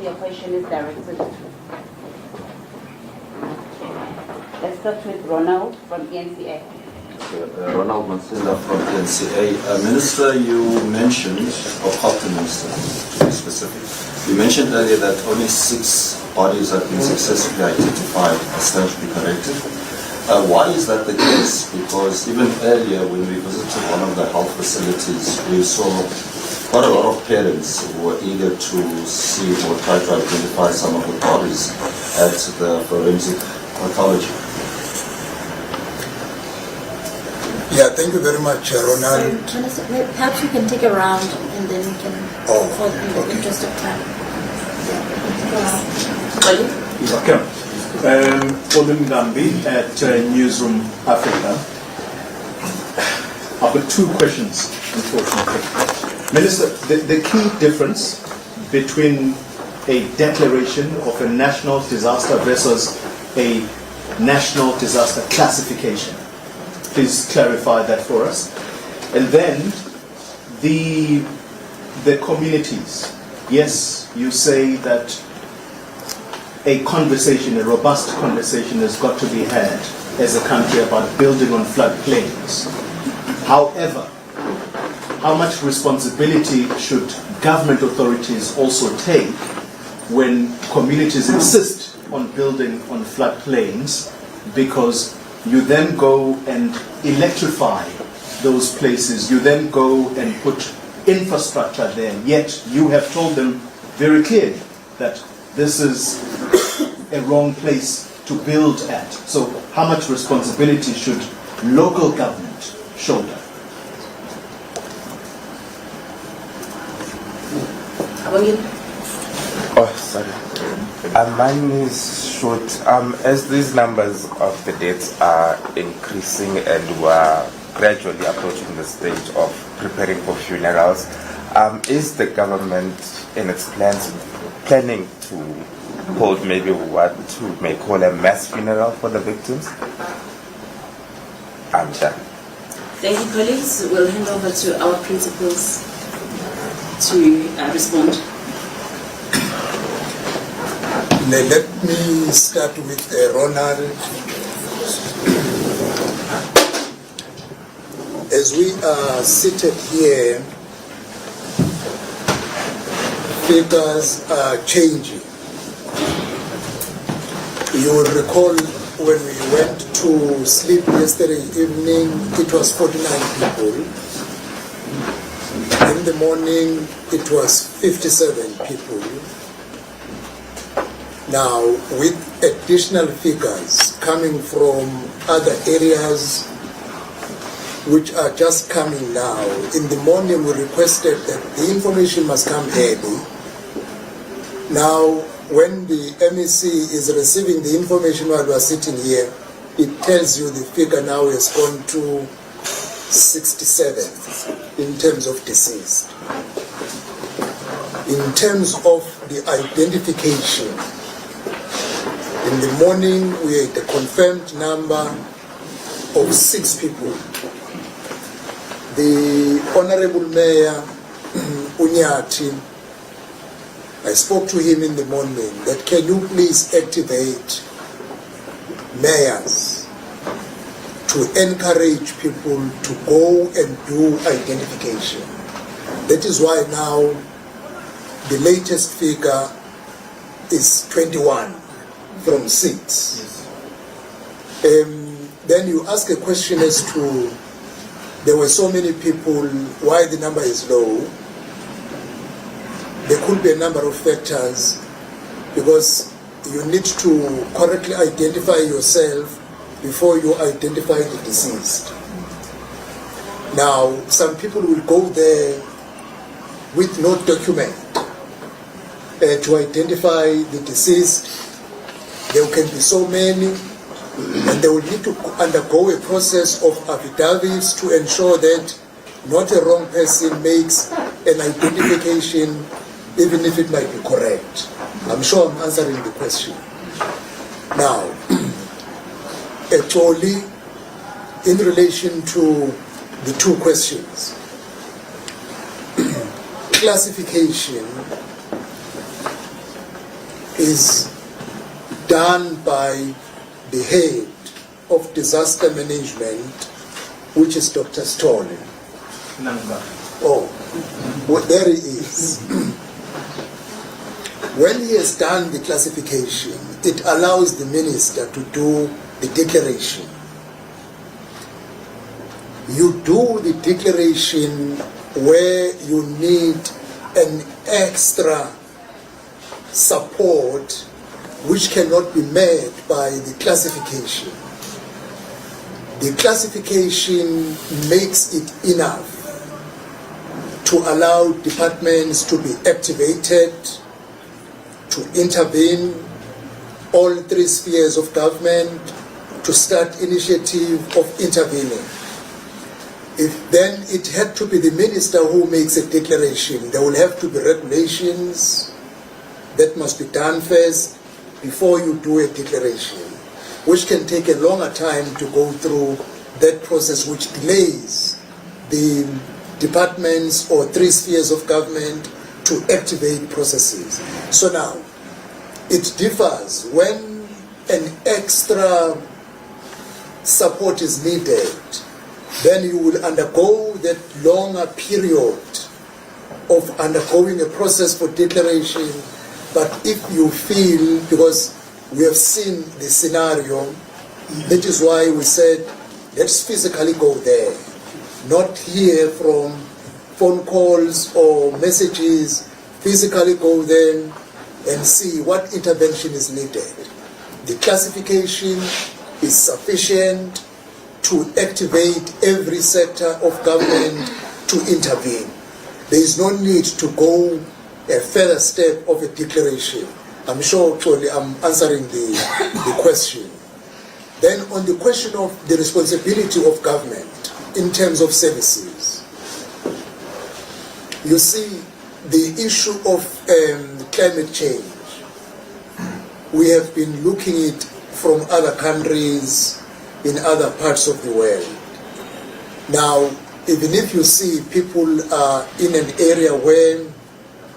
who your question is directed to. Let's start with Ronald from ENCA. Ronald Mansilla from ENCA. Minister, you mentioned, or Captain Minister to be specific, you mentioned earlier that only 6 bodies have been successfully identified as to be corrected. Why is that the case? Because even earlier when we visited one of the health facilities, we saw quite a lot of parents who were eager to see or try to identify some of the bodies at the forensic pathology. Yeah, thank you very much, Ronald. Minister, perhaps we can take a round and then we can for the interest of time. Okay. Olum Gambi at Newsroom Africa. I've got 2 questions, unfortunately. Minister, the key difference between a declaration of a national disaster versus a national disaster classification. Please clarify that for us. And then the communities. Yes, you say that a robust conversation has got to be had as a country about building on floodplains. However, how much responsibility should government authorities also take when communities insist on building on floodplains, because you then go and electrify those places, you then go and put infrastructure there, yet you have told them very clearly that this is a wrong place to build at. So how much responsibility should local government shoulder? Oh, sorry. Mine is short. As these numbers of the deaths are increasing and we are gradually approaching the stage of preparing for funerals, is the government in its planning to hold maybe what we may call a mass funeral for the victims? I'm done. Thank you, colleagues. We'll hand over to our principals to respond. Let me start with Ronald. As we are seated here, figures are changing. You will recall when we went to sleep yesterday evening, it was 49 people. In the morning, it was 57 people. Now, with additional figures coming from other areas which are just coming now, in the morning we requested that the information must come early. Now, when the MEC is receiving the information while we are sitting here, it tells you the figure now has gone to 67 in terms of deceased. In terms of the identification, in the morning we had a confirmed number of 6 people. The Honorable Mayor Unyati, I spoke to him in the morning that can you please activate mayors to encourage people to go and do identification. That is why now the latest figure is 21 from 6. Yes. Then you ask a question as to there were so many people, why the number is low. There could be a number of factors, because you need to correctly identify yourself before you identify the deceased. Now, some people will go there with no document to identify the deceased. There can be so many, and they will need to undergo a process of affidavits to ensure that not a wrong person makes an identification, even if it might be correct. I'm sure I'm answering the question. Now, actually, in relation to the 2 questions, classification, is done by the head of disaster management, which is Dr. Stoll. Oh, well, there he is. When he has done the classification, it allows the minister to do the declaration. You do the declaration where you need an extra support which cannot be met by the classification. The classification makes it enough to allow departments to be activated, to intervene, all three spheres of government to start initiative of intervening. If then it had to be the minister who makes a declaration, there will have to be regulations that must be done first before you do a declaration, which can take a longer time to go through that process, which delays the departments or three spheres of government to activate processes. So now, it differs when an extra support is needed, then you will undergo that longer period of undergoing a process for declaration. But if you feel, because we have seen the scenario, that is why we said, let's physically go there, not hear from phone calls or messages, physically go there and see what intervention is needed. The classification is sufficient to activate every sector of government to intervene. There is no need to go a further step of a declaration. I'm sure actually I'm answering the question. Then on the question of the responsibility of government in terms of services, you see the issue of climate change. We have been looking at it from other countries in other parts of the world. Now, even if you see people are in an area where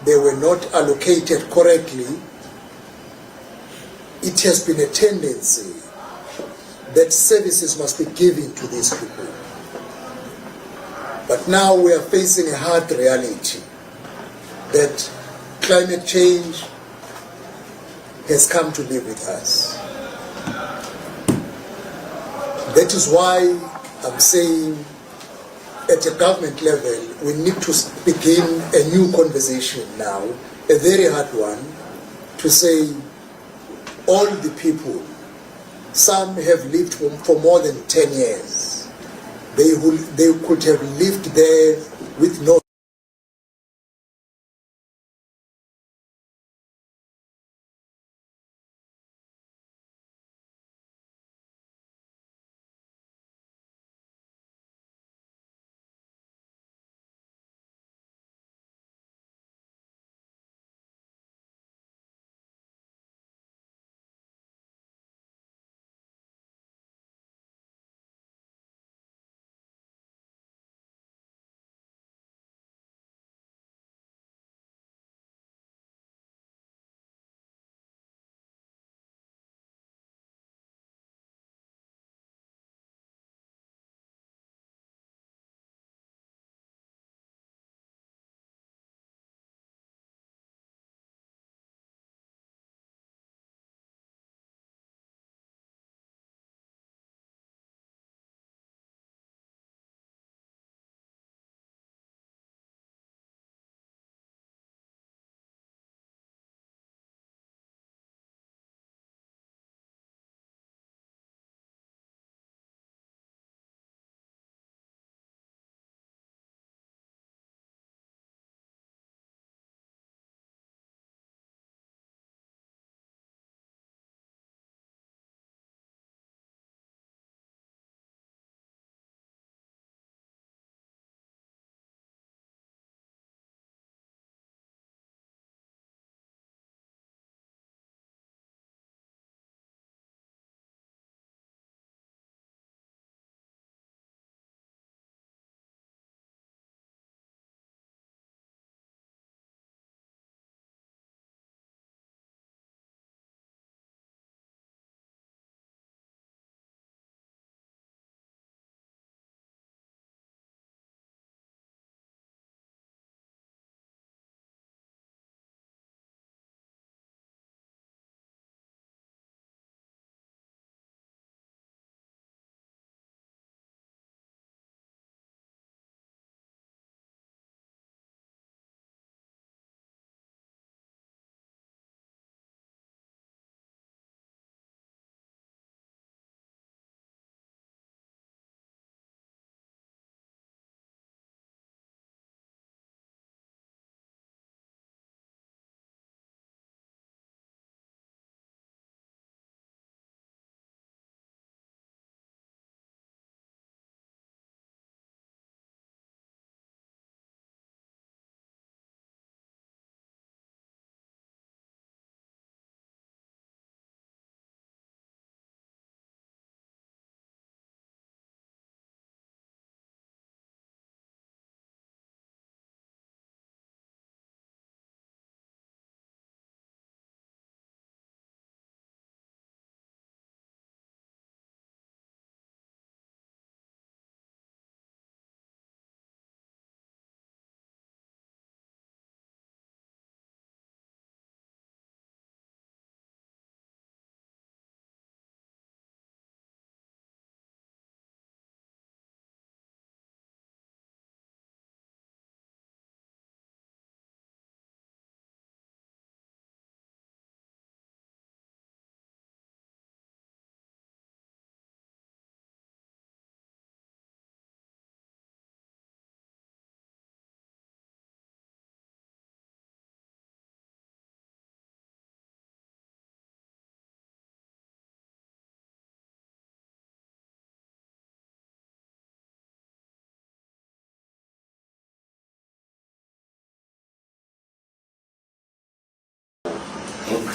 they were not allocated correctly, it has been a tendency that services must be given to these people. But now we are facing a hard reality that climate change has come to live with us. That is why I'm saying at a government level, we need to begin a new conversation now, a very hard one, to say all the people, some have lived for more than 10 years. They could have lived there with no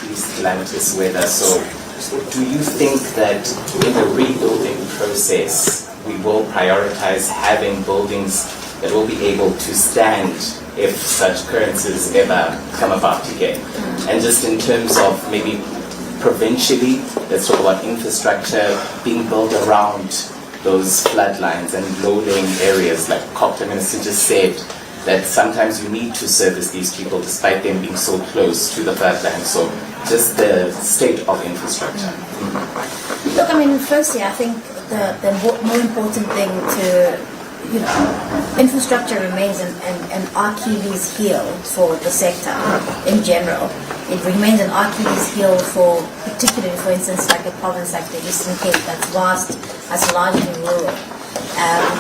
these calamitous weather. So do you think that in the rebuilding process, we will prioritize having buildings that will be able to stand if such occurrences ever come about again? And just in terms of maybe provincially, let's talk about infrastructure being built around those floodlines and low-lying areas, like Copter Minister just said, that sometimes you need to service these people despite them being so close to the floodline. So just the state of infrastructure. Look, I mean, firstly, I think the more important thing to, infrastructure remains an Achilles heel for the sector in general. It remains an Achilles heel for, particularly, for instance, like a province like the Eastern Cape that's vast, that's largely rural.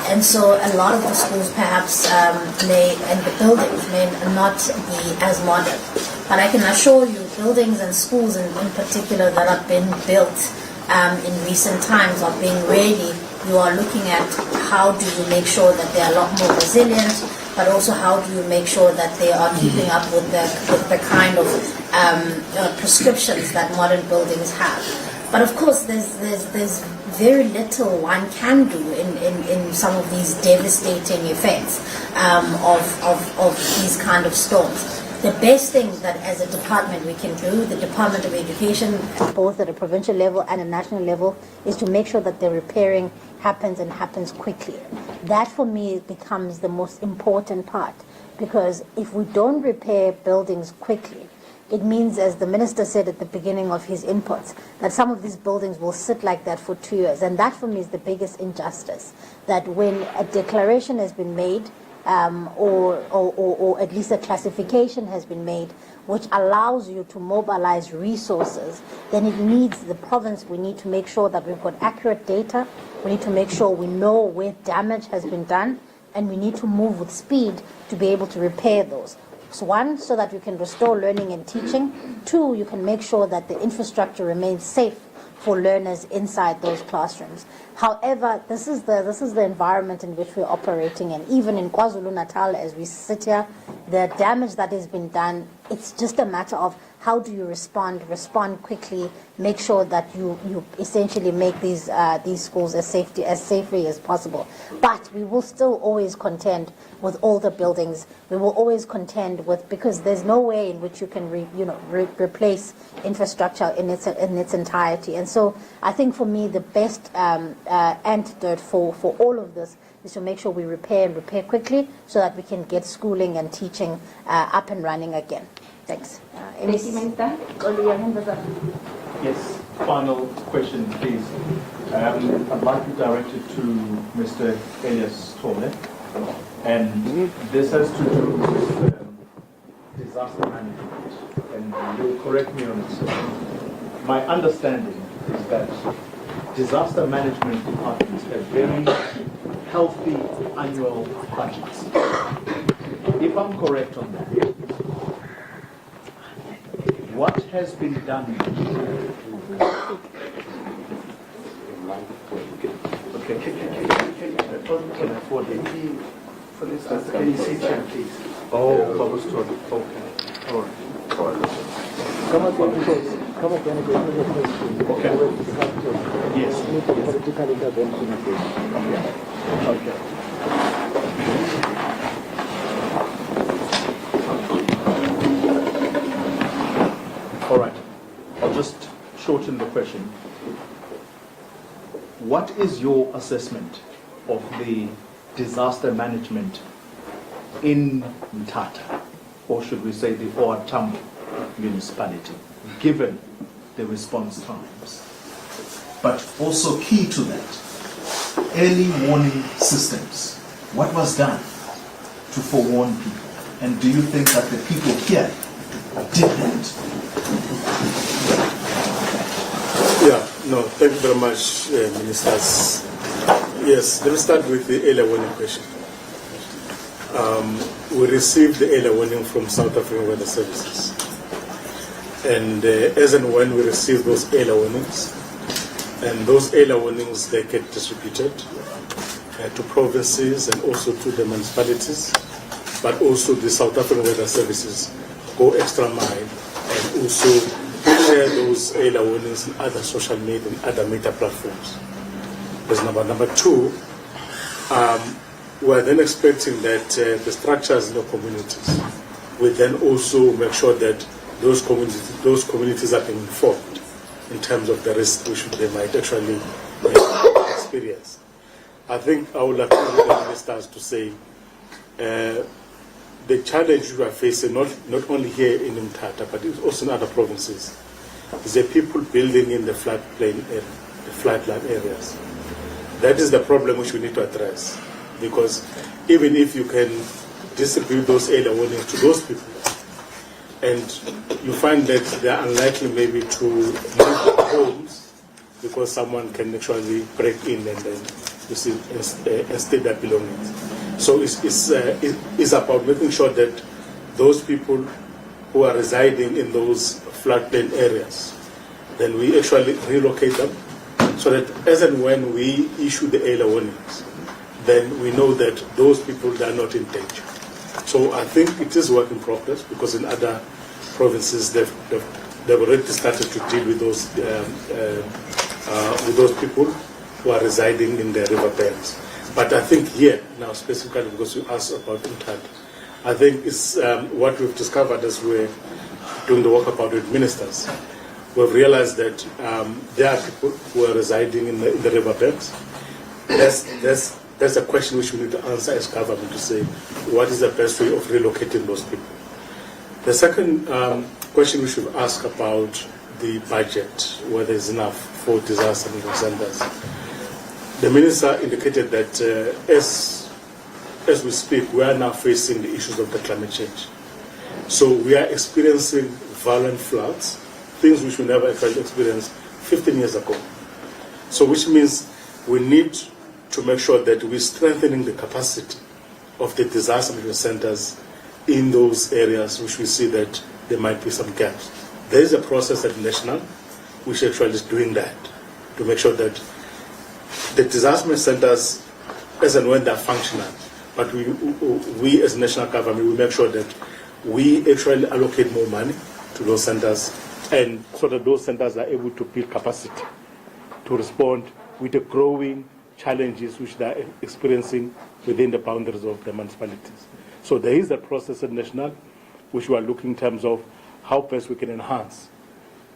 And so a lot of the schools perhaps and the buildings may not be as modern. But I can assure you, buildings and schools in particular that have been built in recent times are being ready. You are looking at how do you make sure that they are a lot more resilient, but also how do you make sure that they are keeping up with the kind of prescriptions that modern buildings have. But of course, there's very little one can do in some of these devastating effects of these kind of storms. The best thing that as a department we can do, the Department of Education, both at a provincial level and a national level, is to make sure that the repairing happens and happens quickly. That for me becomes the most important part, because if we don't repair buildings quickly, it means, as the minister said at the beginning of his inputs, that some of these buildings will sit like that for 2 years. And that for me is the biggest injustice, that when a declaration has been made, or at least a classification has been made, which allows you to mobilize resources, then it needs the province, we need to make sure that we've got accurate data, we need to make sure we know where damage has been done, and we need to move with speed to be able to repair those. So one, so that you can restore learning and teaching. Two, you can make sure that the infrastructure remains safe for learners inside those classrooms. However, this is the environment in which we're operating in. Even in KwaZulu-Natal, as we sit here, the damage that has been done, it's just a matter of how do you respond quickly, make sure that you essentially make these schools as safely as possible. But we will still always contend with older buildings. We will always contend with, because there's no way in which you can replace infrastructure in its entirety. And so I think for me the best antidote for all of this is to make sure we repair quickly so that we can get schooling and teaching up and running again. Thanks. Thank you, Minister. Yes, final question, please. I'd like to direct it to Mr. Elias Tole. And this has to do with disaster management. And you'll correct me on this. My understanding is that disaster management departments have very healthy annual budgets. If I'm correct on that, what has been done? Okay, can I afford it? For instance, can you see chat, please? Oh, Bubble Story. Okay. All right. Come again, Okay. Yes. Political intervention again. Okay. All right. I'll just shorten the question. What is your assessment of the disaster management in Mthatha, or should we say the OR Tambo municipality, given the response times? But also key to that, early warning systems. What was done to forewarn people? And do you think that the people here did that? Yeah, no, thank you very much, ministers. Yes, let me start with the early warning question. We received the early warning from South African Weather Services. And as and when we receive those early warnings, and those early warnings, they get distributed to provinces and also to the municipalities, but also the South African Weather Services go extra mile and also share those early warnings in other social media and other media platforms. That's number two. We're then expecting that the structures in the communities will then also make sure that those communities are being informed in terms of the risk which they might actually experience. I think I would like the ministers to say the challenge we are facing, not only here in Umtata, but it's also in other provinces, is the people building in the floodplain areas. That is the problem which we need to address, because even if you can distribute those early warnings to those people, and you find that they are unlikely maybe to leave their homes because someone can actually break in and then you see and steal their belongings. So it's about making sure that those people who are residing in those floodplain areas, then we actually relocate them, so that as and when we issue the early warnings, then we know that those people they are not in danger. So I think it is work in progress, because in other provinces they've already started to deal with those people who are residing in the river banks. But I think here now specifically, because you asked about Umtata, I think it's what we've discovered as we're doing the work about with ministers. We've realized that there are people who are residing in the river banks. That's a question which we need to answer as government, to say what is the best way of relocating those people. The second question we should ask about the budget, whether it's enough for disaster relief centers. The minister indicated that as we speak, we are now facing the issues of the climate change. So we are experiencing violent floods, things which we never actually experienced 15 years ago. So which means we need to make sure that we're strengthening the capacity of the disaster relief centers in those areas which we see that there might be some gaps. There is a process at national which actually is doing that, to make sure that the disaster centers, as and when they're functional, but we as national government, we make sure that we actually allocate more money to those centers, and so that those centers are able to build capacity to respond with the growing challenges which they are experiencing within the boundaries of the municipalities. So there is a process at national which we are looking in terms of how best we can enhance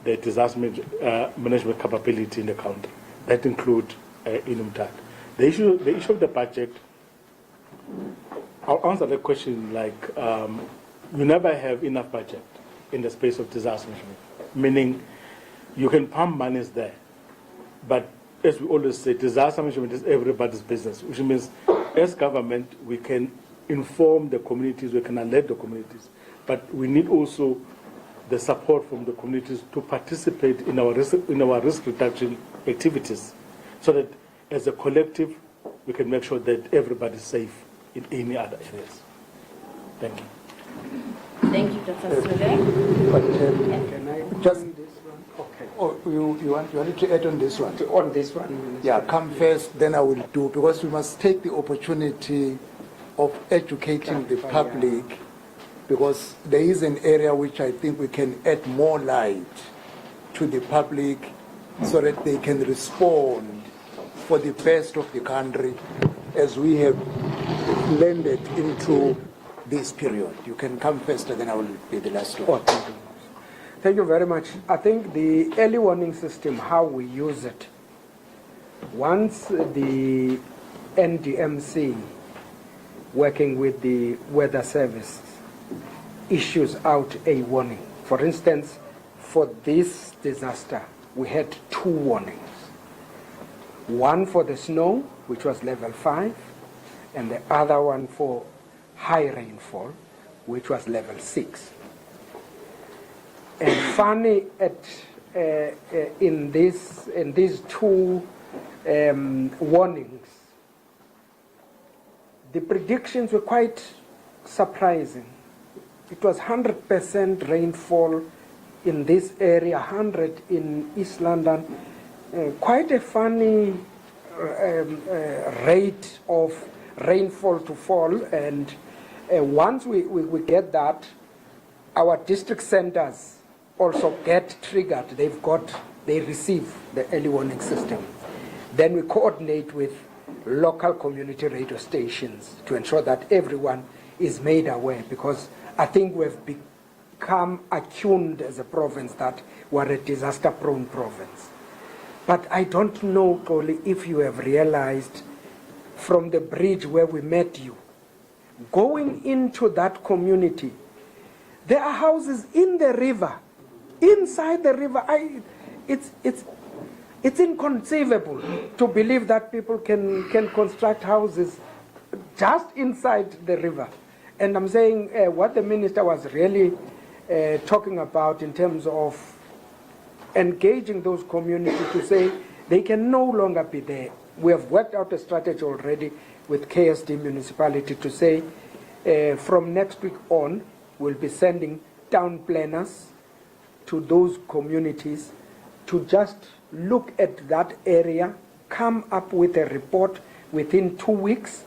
the disaster management capability in the country. That includes in Umtata. The issue of the budget, I'll answer the question like you never have enough budget in the space of disaster management, meaning you can pump monies there, but as we always say, disaster management is everybody's business, which means as government we can inform the communities, we can alert the communities, but we need also the support from the communities to participate in our risk reduction activities, so that as a collective we can make sure that everybody's safe in any other areas. Thank you. Thank you, Dr. Sule. Can I Just- this one? Okay. Oh, you wanted to add on this one? On this one, Minister. Yeah, come first, then I will do, because we must take the opportunity of educating the public, because there is an area which I think we can add more light to the public so that they can respond for the best of the country as we have landed into this period. You can come first and then I will be the last one. Oh, thank you. Thank you very much. I think the early warning system, how we use it, once the NDMC, working with the weather service, issues out a warning. For instance, for this disaster, we had 2 warnings. One for the snow, which was level 5, and the other one for high rainfall, which was level 6. And funny in these 2 warnings, the predictions were quite surprising. It was 100% rainfall in this area, 100 in East London. Quite a funny rate of rainfall to fall, and once we get that, our district centers also get triggered, they receive the early warning system. Then we coordinate with local community radio stations to ensure that everyone is made aware, because I think we've become attuned as a province that we're a disaster-prone province. But I don't know, Toli, if you have realized from the bridge where we met you, going into that community, there are houses in the river, inside the river. It's inconceivable to believe that people can construct houses just inside the river. And I'm saying what the minister was really talking about in terms of engaging those communities to say they can no longer be there. We have worked out a strategy already with KSD municipality to say from next week on, we'll be sending town planners to those communities to just look at that area, come up with a report within 2 weeks,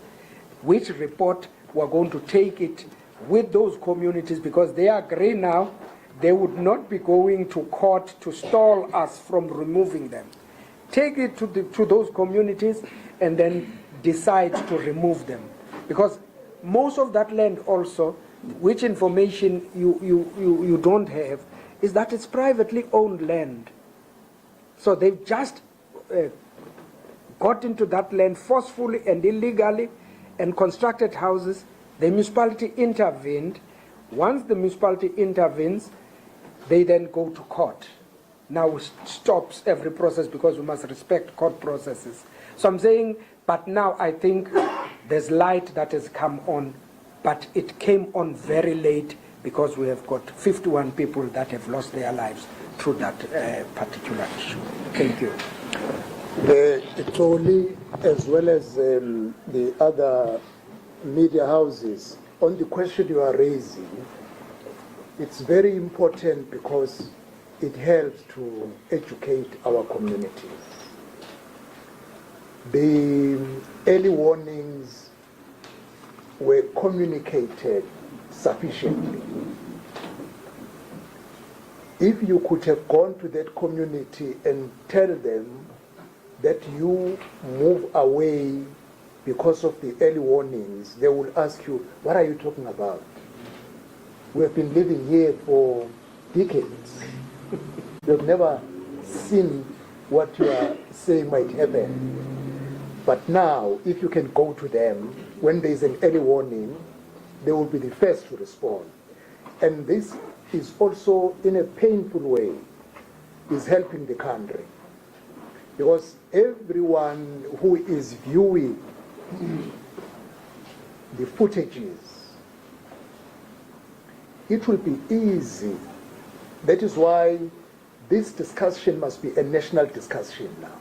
which report we're going to take it with those communities, because they agree now they would not be going to court to stall us from removing them. Take it to those communities and then decide to remove them. Because most of that land also, which information you don't have, is that it's privately owned land. So they've just got into that land forcefully and illegally and constructed houses. The municipality intervened. Once the municipality intervenes, they then go to court. Now stops every process because we must respect court processes. So I'm saying, but now I think there's light that has come on, but it came on very late because we have got 51 people that have lost their lives through that particular issue. Thank you. It's only, as well as the other media houses, on the question you are raising, it's very important because it helps to educate our communities. The early warnings were communicated sufficiently. If you could have gone to that community and tell them that you move away because of the early warnings, they will ask you, what are you talking about? We have been living here for decades. We have never seen what you are saying might happen. But now, if you can go to them, when there is an early warning, they will be the first to respond. And this is also, in a painful way, is helping the country. Because everyone who is viewing the footages, it will be easy. That is why this discussion must be a national discussion now.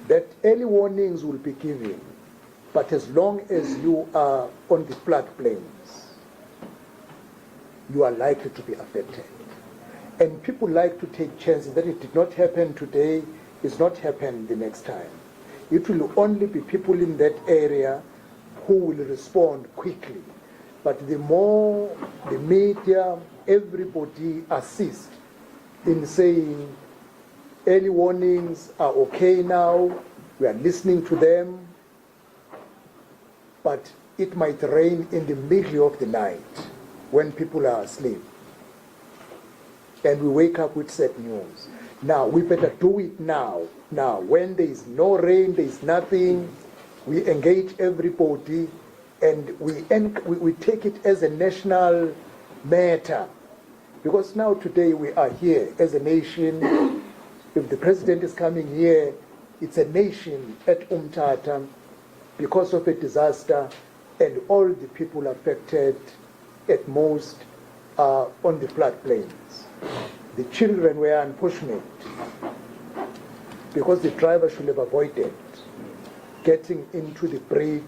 That early warnings will be given, but as long as you are on the floodplains, you are likely to be affected. And people like to take chances that it did not happen today, it's not happen the next time. It will only be people in that area who will respond quickly. But the more the media, everybody assist in saying early warnings are okay now, we are listening to them, but it might rain in the middle of the night when people are asleep. And we wake up with sad news. Now, we better do it now. Now, when there is no rain, there is nothing, we engage everybody and we take it as a national matter. Because now today we are here as a nation. If the president is coming here, it's a nation at Umtata because of a disaster, and all the people affected at most are on the floodplains. The children were unfortunate because the driver should have avoided getting into the bridge,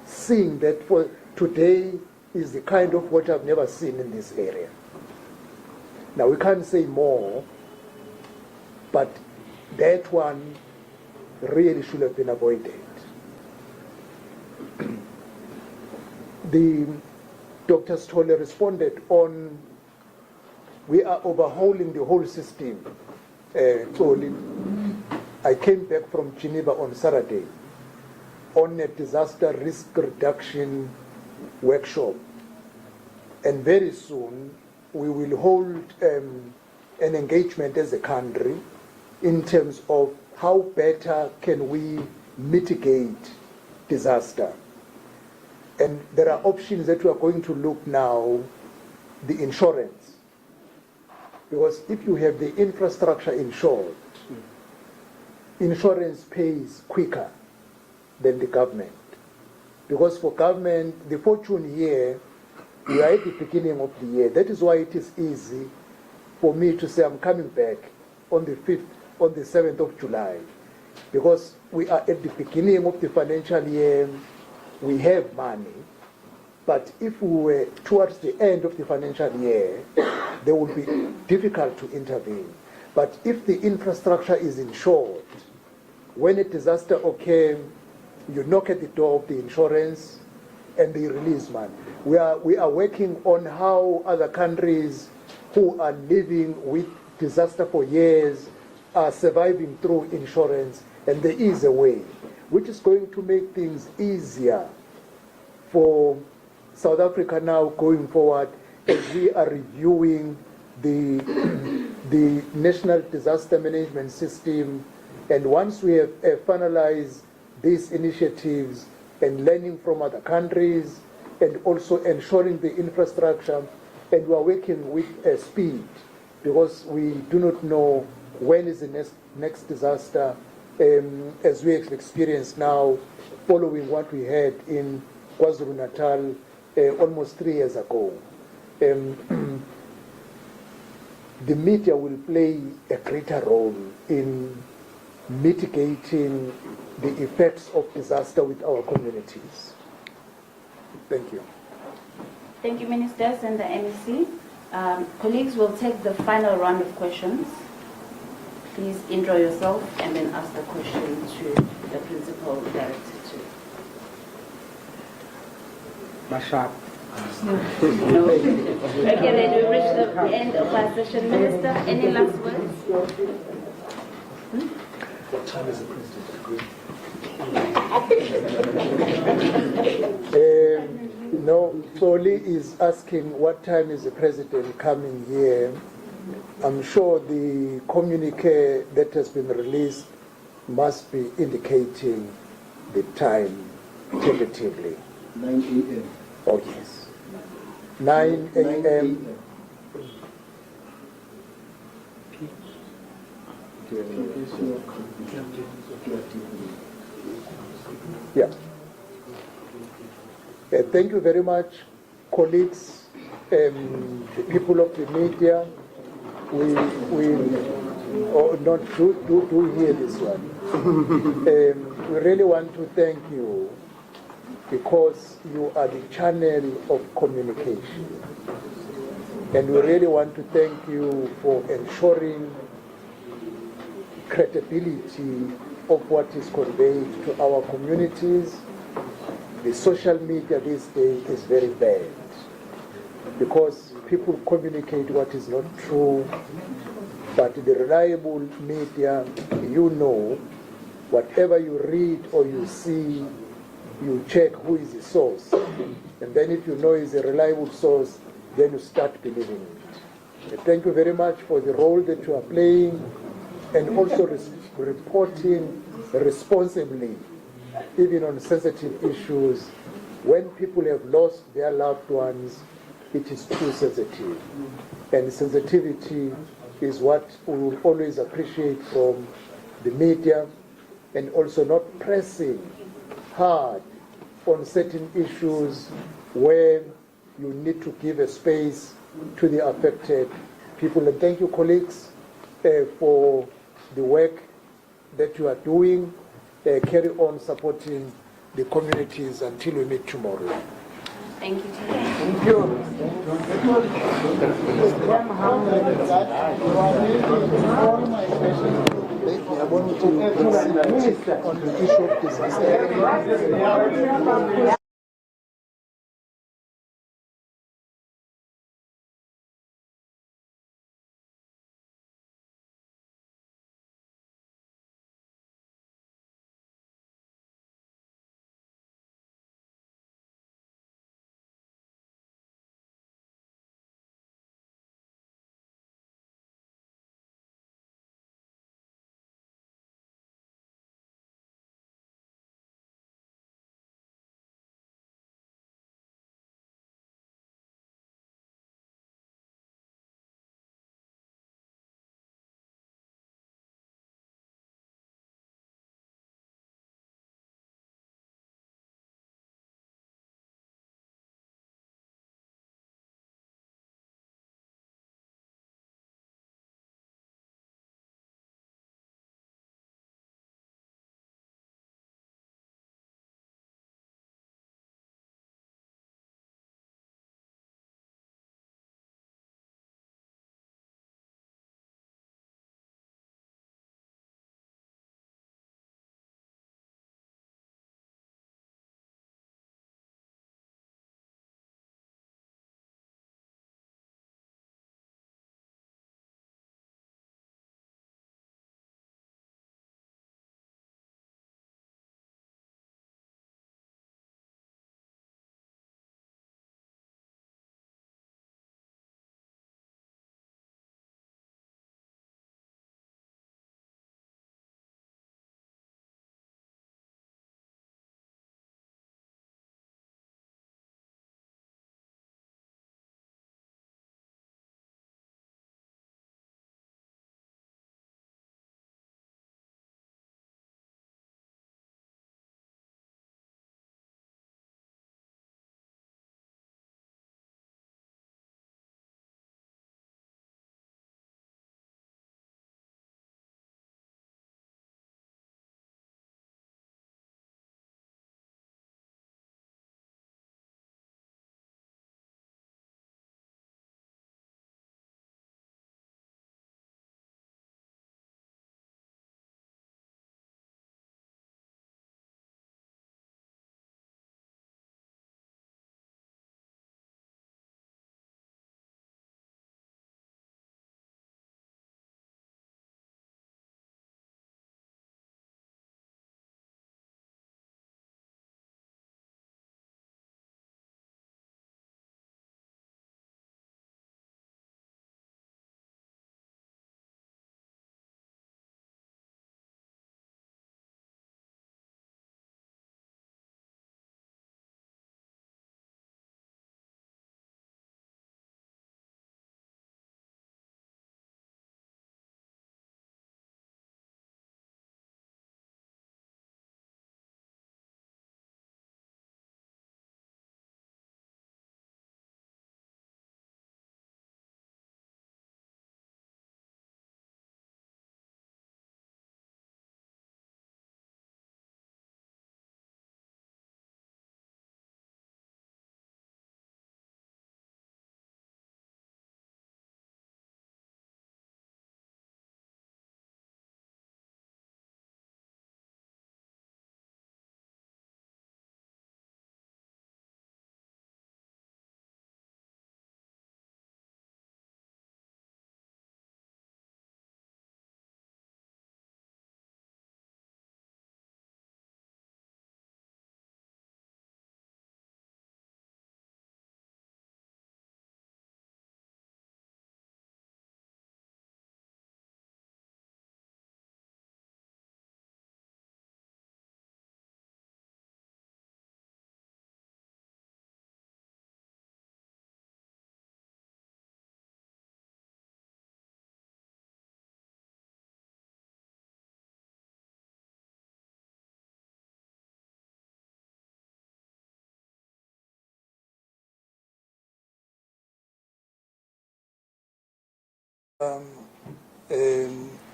seeing that for today is the kind of water I've never seen in this area. Now we can't say more, but that one really should have been avoided. The Dr. Stolle responded on we are overhauling the whole system. I came back from Geneva on Saturday on a disaster risk reduction workshop. And very soon we will hold an engagement as a country in terms of how better can we mitigate disaster. And there are options that we are going to look now, the insurance. Because if you have the infrastructure insured, insurance pays quicker than the government. Because for government, the fortune year, we are at the beginning of the year. That is why it is easy for me to say I'm coming back on the 5th, on the 7th of July. Because we are at the beginning of the financial year, we have money. But if we were towards the end of the financial year, they would be difficult to intervene. But if the infrastructure is insured, when a disaster occurs, you knock at the door of the insurance and they release money. We are working on how other countries who are living with disaster for years are surviving through insurance, and there is a way which is going to make things easier for South Africa now going forward as we are reviewing the National Disaster Management System. And once we have finalized these initiatives and learning from other countries and also ensuring the infrastructure, and we are working with speed because we do not know when is the next disaster, as we have experienced now following what we had in KwaZulu-Natal almost 3 years ago. The media will play a greater role in mitigating the effects of disaster with our communities. Thank you. Thank you, Ministers and the MEC. Colleagues will take the final round of questions. Please intro yourself and then ask the question to the principal director too. Mashab. No. Okay, then we reach the end of our session. Minister, any last words? What time is the president? No, Soli is asking what time is the president coming here. I'm sure the communique that has been released must be indicating the time tentatively. 9 a.m. Oh, yes. 9 a.m. Yeah. Thank you very much, colleagues, the people of the media. We not do hear this one. We really want to thank you because you are the channel of communication. And we really want to thank you for ensuring credibility of what is conveyed to our communities. The social media these days is very bad because people communicate what is not true, but the reliable media, you know, whatever you read or you see, you check who is the source. And then if you know it's a reliable source, then you start believing it. Thank you very much for the role that you are playing and also reporting responsibly, even on sensitive issues. When people have lost their loved ones, it is too sensitive. And sensitivity is what we will always appreciate from the media, and also not pressing hard on certain issues where you need to give a space to the affected people. And thank you, colleagues, for the work that you are doing. Carry on supporting the communities until we meet tomorrow. Thank you. Thank you. I want to on the issue of disaster.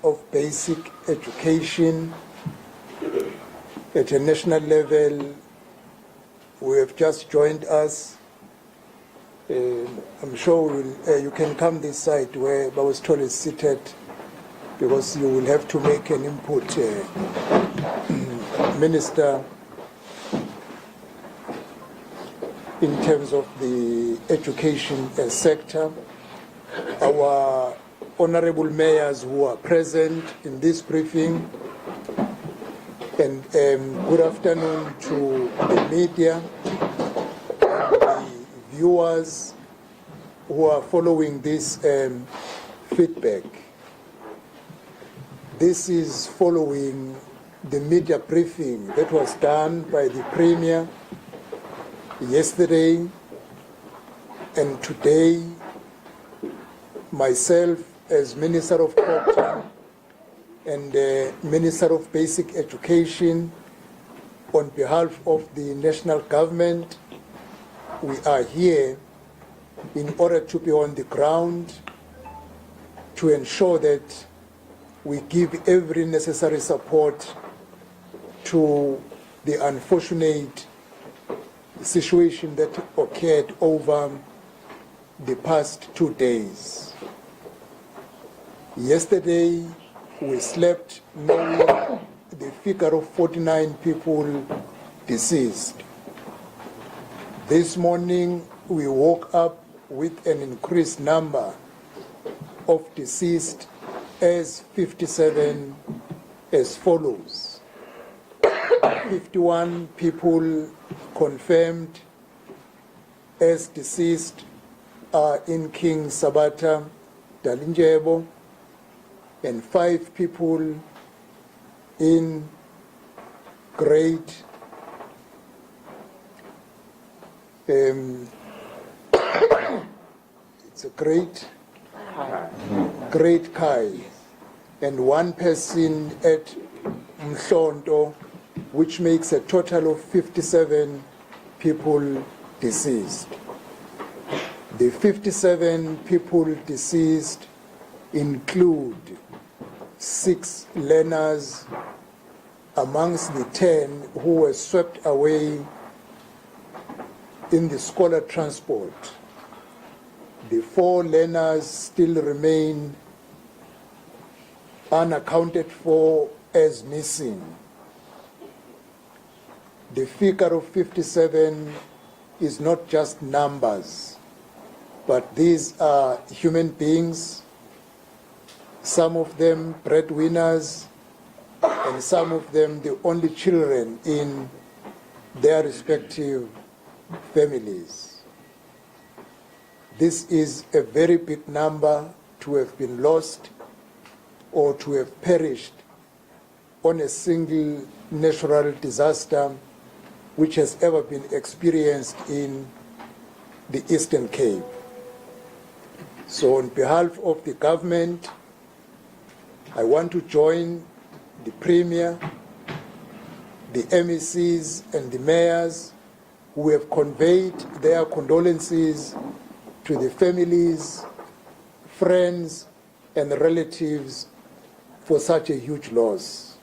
of basic education at a national level who have just joined us. I'm sure you can come this side where Bawustol is seated, because you will have to make an input, Minister, in terms of the education sector. Our honorable mayors who are present in this briefing, and good afternoon to the media and the viewers who are following this feedback. This is following the media briefing that was done by the Premier yesterday, and today myself as Minister of Culture and Minister of Basic Education, on behalf of the national government, we are here in order to be on the ground to ensure that we give every necessary support to the unfortunate situation that occurred over the past 2 days. Yesterday, we slept knowing the figure of 49 people deceased. This morning, we woke up with an increased number of deceased as 57 as follows. 51 people confirmed as deceased are in King Sabata, Dalinjebo, and 5 people in Great it's a Great Kai, and 1 person at Mhlonto, which makes a total of 57 people deceased. The 57 people deceased include 6 learners amongst the 10 who were swept away in the scholar transport. The 4 learners still remain unaccounted for as missing. The figure of 57 is not just numbers, but these are human beings, some of them breadwinners, and some of them the only children in their respective families. This is a very big number to have been lost or to have perished on a single natural disaster which has ever been experienced in the Eastern Cape. So on behalf of the government, I want to join the Premier, the MECs and the mayors who have conveyed their condolences to the families, friends and relatives for such a huge loss.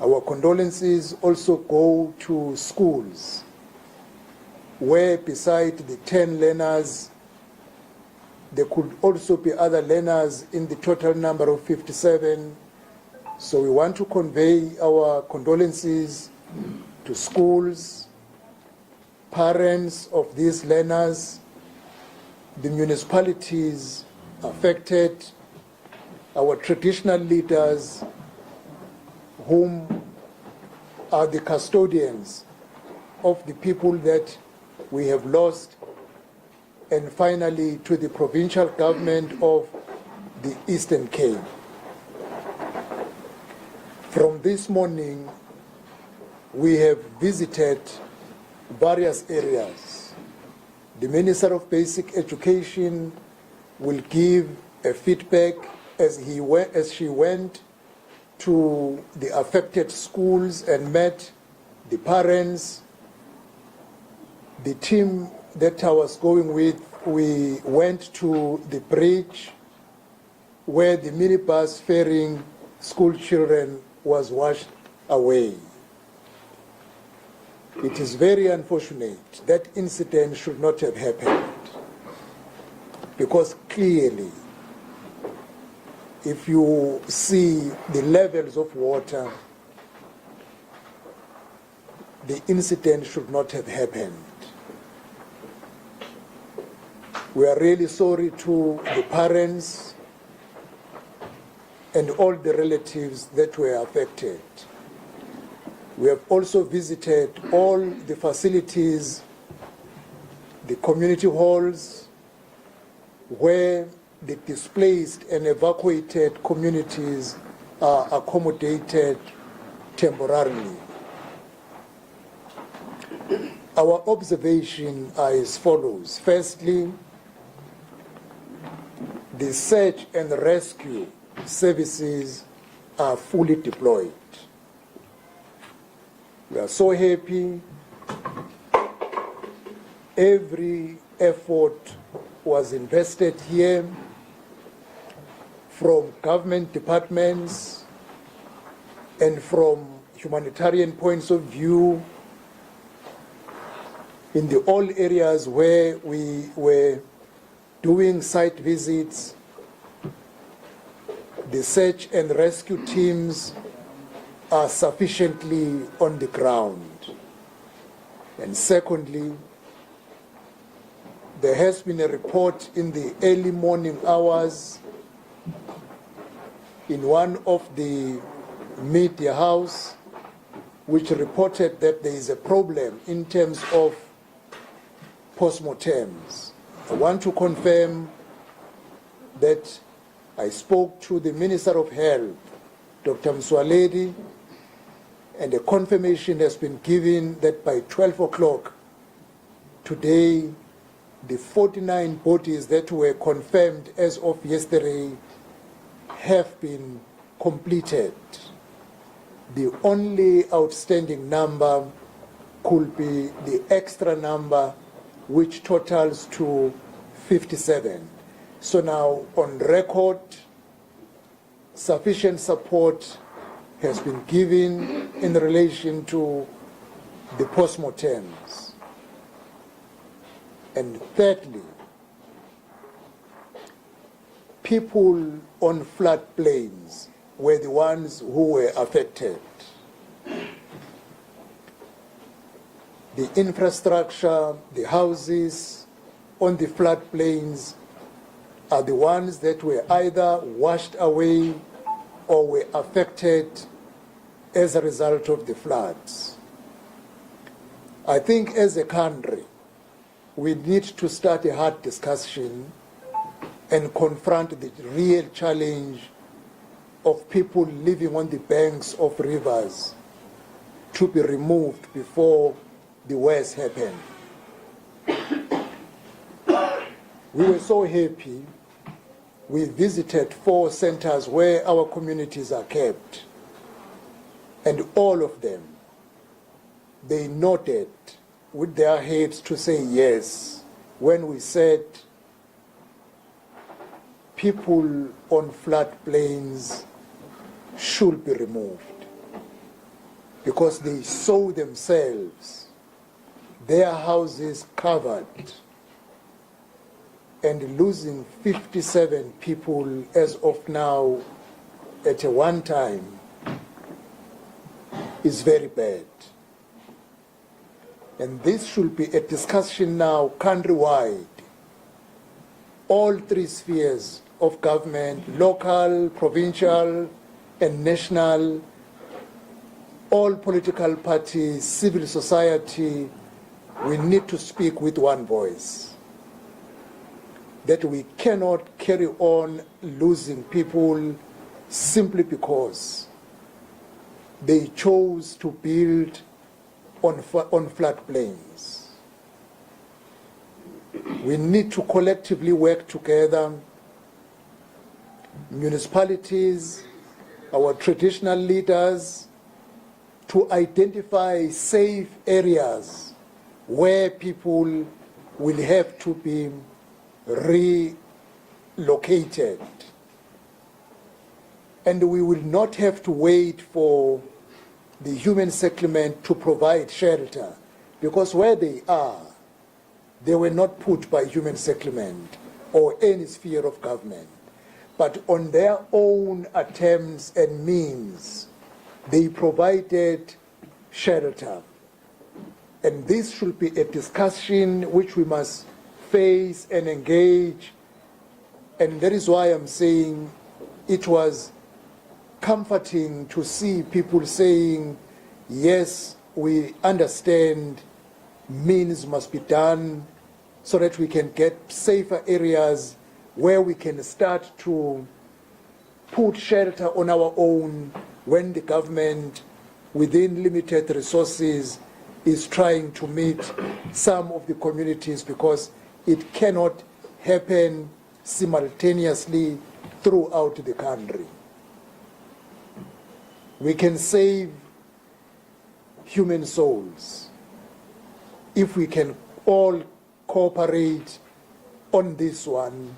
Our condolences also go to schools, where beside the 10 learners, there could also be other learners in the total number of 57. So we want to convey our condolences to schools, parents of these learners, the municipalities affected, our traditional leaders, whom are the custodians of the people that we have lost, and finally to the provincial government of the Eastern Cape. From this morning, we have visited various areas. The Minister of Basic Education will give a feedback as she went to the affected schools and met the parents. The team that I was going with, we went to the bridge where the minibus ferrying school children was washed away. It is very unfortunate. That incident should not have happened, because clearly, if you see the levels of water, the incident should not have happened. We are really sorry to the parents and all the relatives that were affected. We have also visited all the facilities, the community halls, where the displaced and evacuated communities are accommodated temporarily. Our observation are as follows. Firstly, the search and rescue services are fully deployed. We are so happy. Every effort was invested here from government departments and from humanitarian points of view in the all areas where we were doing site visits. The search and rescue teams are sufficiently on the ground. And secondly, there has been a report in the early morning hours in one of the media house which reported that there is a problem in terms of postmortems. I want to confirm that I spoke to the Minister of Health, Dr. Mswaledi, and a confirmation has been given that by 12 o'clock today, the 49 bodies that were confirmed as of yesterday have been completed. The only outstanding number could be the extra number, which totals to 57. So now, on record, sufficient support has been given in relation to the postmortems. And thirdly, people on floodplains were the ones who were affected. The infrastructure, the houses on the floodplains are the ones that were either washed away or were affected as a result of the floods. I think as a country, we need to start a hard discussion and confront the real challenge of people living on the banks of rivers to be removed before the worst happened. We were so happy. We visited 4 centers where our communities are kept, and all of them, they nodded with their heads to say yes when we said people on floodplains should be removed, because they saw themselves, their houses covered, and losing 57 people as of now at a one time is very bad. And this should be a discussion now countrywide. All 3 spheres of government, local, provincial, and national, all political parties, civil society, we need to speak with one voice. That we cannot carry on losing people simply because they chose to build on floodplains. We need to collectively work together, municipalities, our traditional leaders, to identify safe areas where people will have to be relocated. and we will not have to wait for the human settlement to provide shelter, because where they are, they were not put by human settlement or any sphere of government, but on their own attempts and means, they provided shelter. And this should be a discussion which we must face and engage. And that is why I'm saying it was comforting to see people saying, yes, we understand means must be done so that we can get safer areas where we can start to put shelter on our own when the government, within limited resources, is trying to meet some of the communities, because it cannot happen simultaneously throughout the country. We can save human souls if we can all cooperate on this one.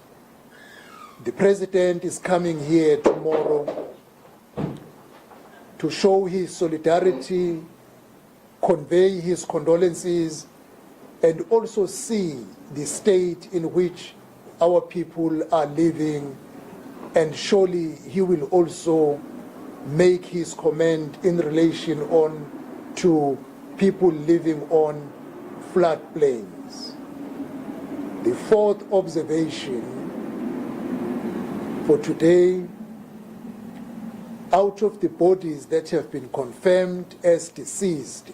The president is coming here tomorrow to show his solidarity, convey his condolences, and also see the state in which our people are living. And surely he will also make his comment in relation on to people living on floodplains. The fourth observation for today, out of the bodies that have been confirmed as deceased,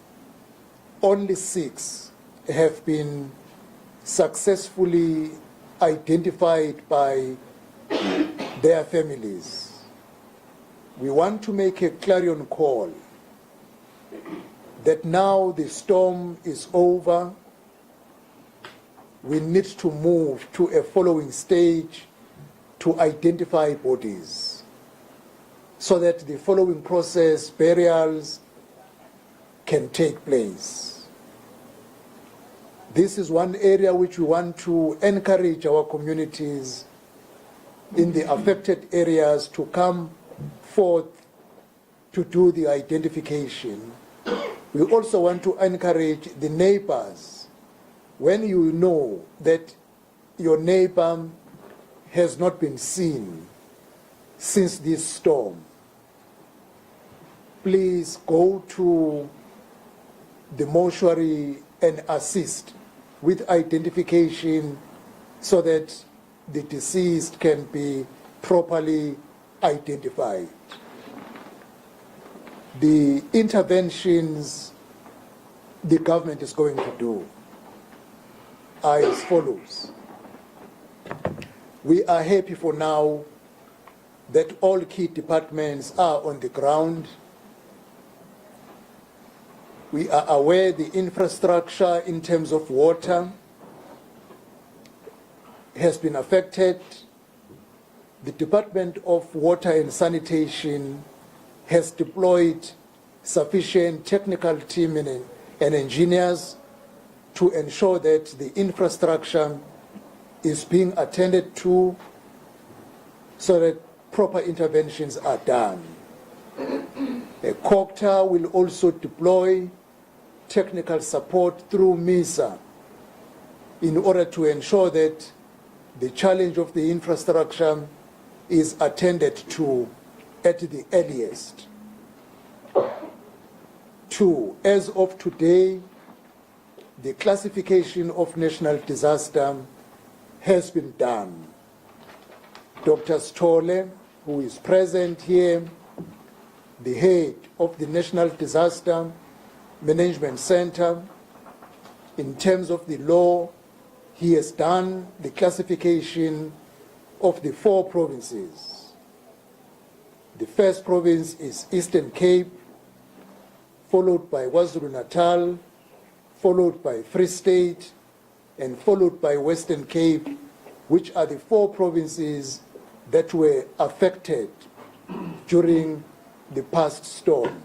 only 6 have been successfully identified by their families. We want to make a clarion call that now the storm is over, we need to move to a following stage to identify bodies, so that the following process, burials, can take place. This is one area which we want to encourage our communities in the affected areas to come forth to do the identification. We also want to encourage the neighbors. When you know that your neighbor has not been seen since this storm, please go to the mortuary and assist with identification so that the deceased can be properly identified. The interventions the government is going to do are as follows. We are happy for now that all key departments are on the ground. We are aware the infrastructure in terms of water has been affected. The Department of Water and Sanitation has deployed sufficient technical team and engineers to ensure that the infrastructure is being attended to so that proper interventions are done. A COCTA will also deploy technical support through MISA in order to ensure that the challenge of the infrastructure is attended to at the earliest. 2, as of today, the classification of national disaster has been done. Dr. Stolle, who is present here, the head of the National Disaster Management Center, in terms of the law, he has done the classification of the 4 provinces. The first province is Eastern Cape, followed by KwaZulu-Natal, followed by Free State, and followed by Western Cape, which are the 4 provinces that were affected during the past storm.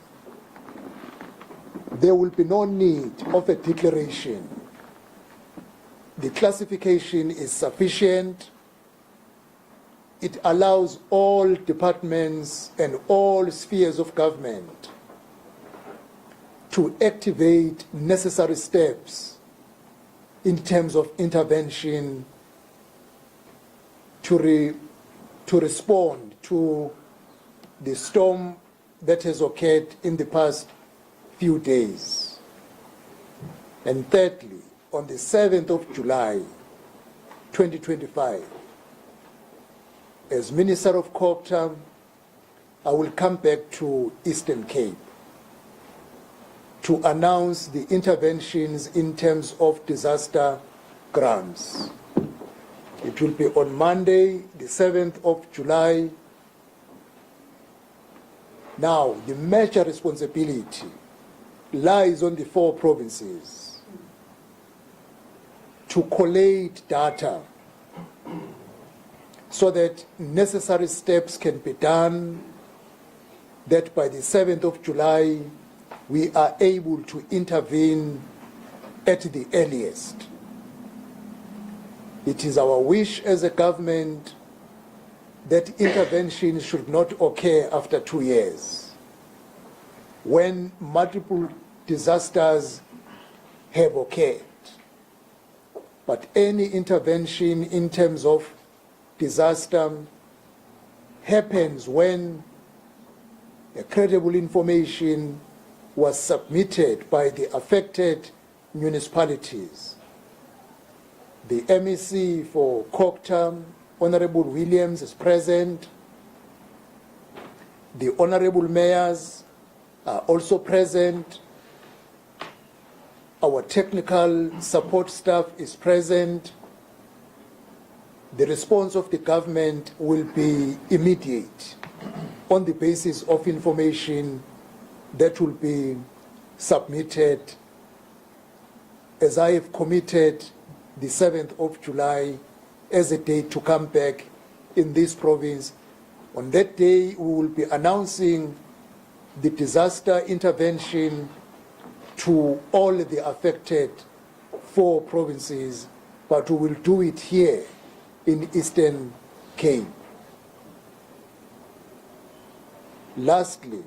There will be no need of a declaration. The classification is sufficient it allows all departments and all spheres of government to activate necessary steps in terms of intervention to respond to the storm that has occurred in the past few days. And thirdly, on the 7th of July, 2025, as Minister of Culture, I will come back to Eastern Cape to announce the interventions in terms of disaster grants. It will be on Monday, the 7th of July. Now, the major responsibility lies on the 4 provinces to collate data so that necessary steps can be done, that by the 7th of July, we are able to intervene at the earliest. It is our wish as a government that intervention should not occur after 2 years, when multiple disasters have occurred. But any intervention in terms of disaster happens when a credible information was submitted by the affected municipalities. The MEC for Koktam, Honorable Williams, is present. The Honorable Mayors are also present. Our technical support staff is present. The response of the government will be immediate on the basis of information that will be submitted, as I have committed the 7th of July as a date to come back in this province. On that day, we will be announcing the disaster intervention to all the affected 4 provinces, but we will do it here in Eastern Cape. Lastly,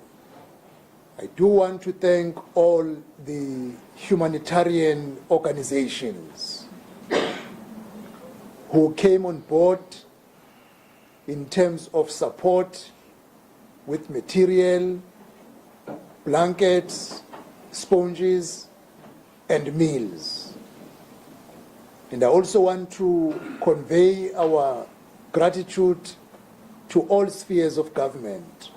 I do want to thank all the humanitarian organizations who came on board in terms of support with material, blankets, sponges, and meals. And I also want to convey our gratitude to all spheres of government,